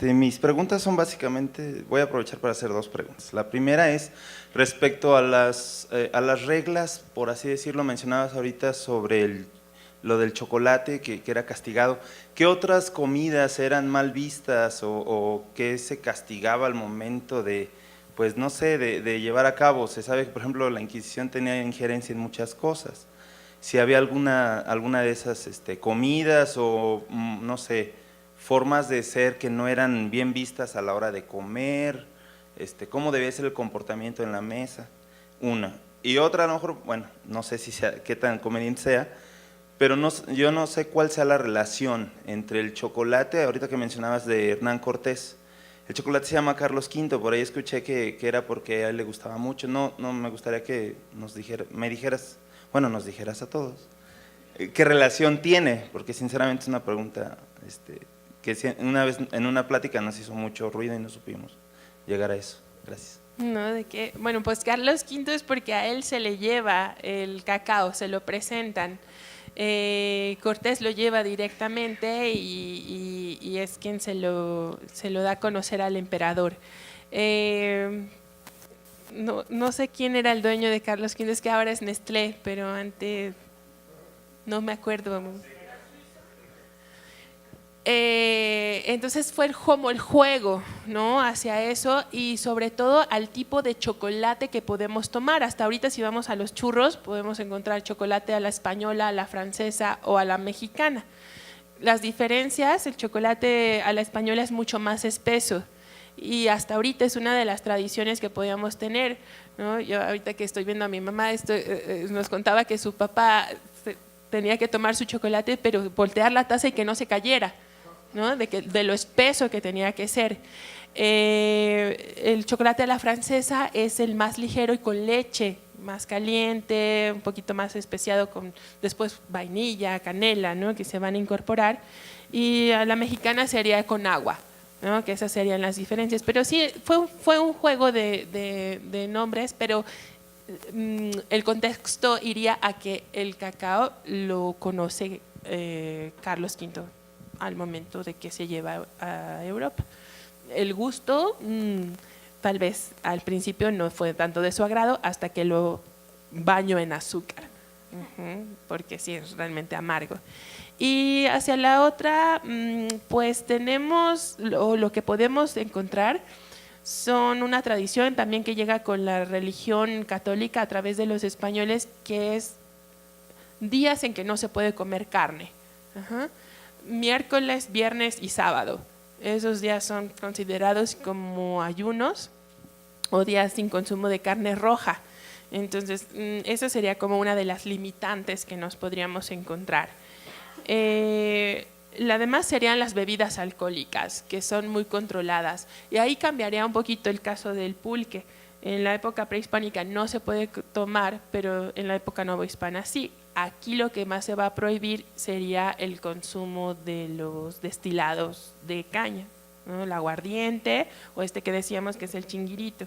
Mis preguntas son básicamente, voy a aprovechar para hacer dos preguntas. La primera es respecto a las reglas, por así decirlo, mencionabas ahorita sobre lo del chocolate que era castigado. ¿Qué otras comidas eran mal vistas o qué se castigaba al momento de, pues no sé, de llevar a cabo? Se sabe que, por ejemplo, la Inquisición tenía injerencia en muchas cosas. Si había alguna de esas comidas o, no sé, formas de ser que no eran bien vistas a la hora de comer, cómo debía ser el comportamiento en la mesa, una. Y otra, a lo mejor, bueno, no sé qué tan conveniente sea, pero yo no sé cuál sea la relación entre el chocolate, ahorita que mencionabas de Hernán Cortés. El chocolate se llama Carlos V, por ahí escuché que era porque a él le gustaba mucho. No me gustaría que nos dijeras a todos, ¿qué relación tiene? Porque sinceramente es una pregunta que una vez en una plática nos hizo mucho ruido y no supimos llegar a eso. Gracias. No, ¿de qué? Bueno, pues Carlos V es porque a él se le lleva el cacao, se lo presentan. Cortés lo lleva directamente y es quien se lo da a conocer al emperador. No sé quién era el dueño de Carlos V, es que ahora es Nestlé, pero antes no me acuerdo. Entonces fue como el juego, ¿no? Hacia eso y sobre todo al tipo de chocolate que podemos tomar. Hasta ahorita si vamos a los churros podemos encontrar chocolate a la española, a la francesa o a la mexicana. Las diferencias, el chocolate a la española es mucho más espeso y hasta ahorita es una de las tradiciones que podíamos tener, ¿no? Yo ahorita que estoy viendo a mi mamá, nos contaba que su papá tenía que tomar su chocolate pero voltear la taza y que no se cayera, ¿no? De lo espeso que tenía que ser. El chocolate a la francesa es el más ligero y con leche, más caliente, un poquito más especiado con después vainilla, canela, ¿no? Que se van a incorporar. Y a la mexicana sería con agua, ¿no? Que esas serían las diferencias. Pero sí, fue un juego de nombres, pero el contexto iría a que el cacao lo conoce Carlos V al momento de que se lleva a Europa. El gusto tal vez al principio no fue tanto de su agrado hasta que lo baño en azúcar, porque sí es realmente amargo. Y hacia la otra, pues tenemos lo que podemos encontrar son una tradición también que llega con la religión católica a través de los españoles, que es días en que no se puede comer carne. Miércoles, viernes y sábado. Esos días son considerados como ayunos o días sin consumo de carne roja. Entonces, eso sería como una de las limitantes que nos podríamos encontrar. La demás serían las bebidas alcohólicas, que son muy controladas. Y ahí cambiaría un poquito el caso del pulque. En la época prehispánica no se puede tomar, pero en la época novohispana sí. Aquí lo que más se va a prohibir sería el consumo de los destilados de caña, ¿no? El aguardiente o que decíamos que es el chinguirito.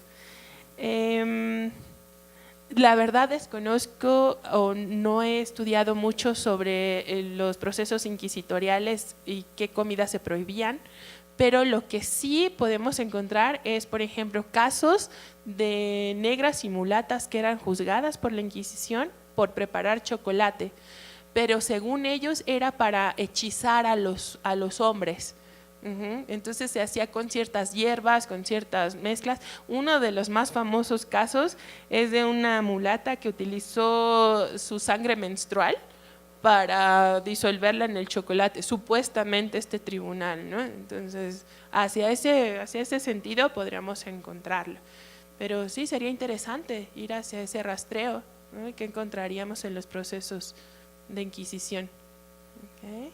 La verdad desconozco o no he estudiado mucho sobre los procesos inquisitoriales y qué comidas se prohibían, pero lo que sí podemos encontrar es, por ejemplo, casos de negras y mulatas que eran juzgadas por la Inquisición por preparar chocolate, pero según ellos era para hechizar a los hombres. Entonces se hacía con ciertas hierbas, con ciertas mezclas. Uno de los más famosos casos es de una mulata que utilizó su sangre menstrual para disolverla en el chocolate, supuestamente este tribunal, ¿no? Entonces, hacia ese sentido podríamos encontrarlo. Pero sí, sería interesante ir hacia ese rastreo, ¿no? Que encontraríamos en los procesos de Inquisición. Okay.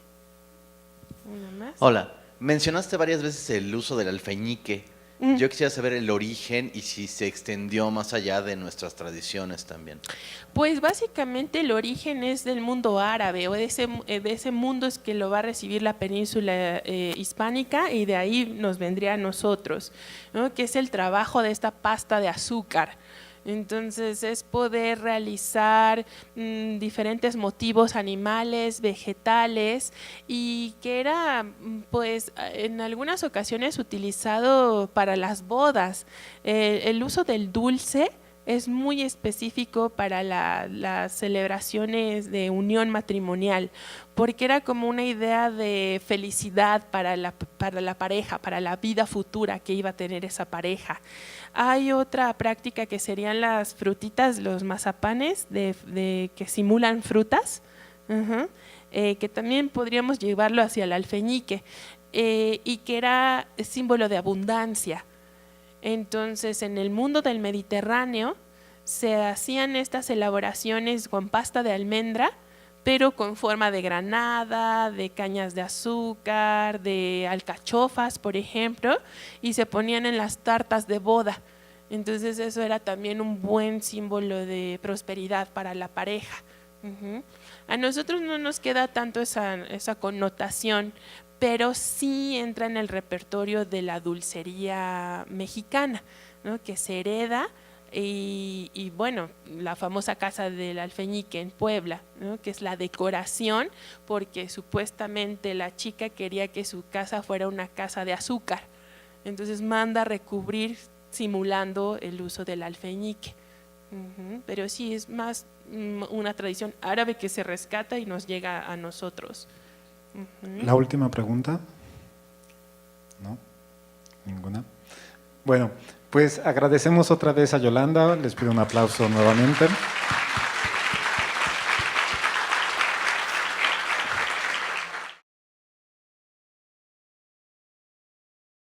¿Uno más? Hola, mencionaste varias veces el uso del alfeñique. Yo quisiera saber el origen y si se extendió más allá de nuestras tradiciones también. Pues básicamente el origen es del mundo árabe, o de ese mundo es que lo va a recibir la península hispánica, y de ahí nos vendría a nosotros, ¿no? Que es el trabajo de esta pasta de azúcar. Entonces es poder realizar diferentes motivos animales, vegetales, y que era pues en algunas ocasiones utilizado para las bodas. El uso del dulce es muy específico para las celebraciones de unión matrimonial, porque era como una idea de felicidad para la pareja, para la vida futura que iba a tener esa pareja. Hay otra práctica que serían las frutitas, los mazapanes que simulan frutas, que también podríamos llevarlo hacia el alfeñique, y que era símbolo de abundancia. Entonces, en el mundo del Mediterráneo se hacían estas elaboraciones con pasta de almendra, pero con forma de granada, de cañas de azúcar, de alcachofas, por ejemplo, y se ponían en las tartas de boda. Entonces eso era también un buen símbolo de prosperidad para la pareja. A nosotros no nos queda tanto esa connotación, pero sí entra en el repertorio de la dulcería mexicana, ¿no? Que se hereda. Y bueno, la famosa casa del alfeñique en Puebla, ¿no? Que es la decoración, porque supuestamente la chica quería que su casa fuera una casa de azúcar, entonces manda a recubrir simulando el uso del alfeñique. Pero sí, es más una tradición árabe que se rescata y nos llega a nosotros. La última pregunta. ¿No? ¿Ninguna? Bueno, pues agradecemos otra vez a Yolanda, les pido un aplauso nuevamente.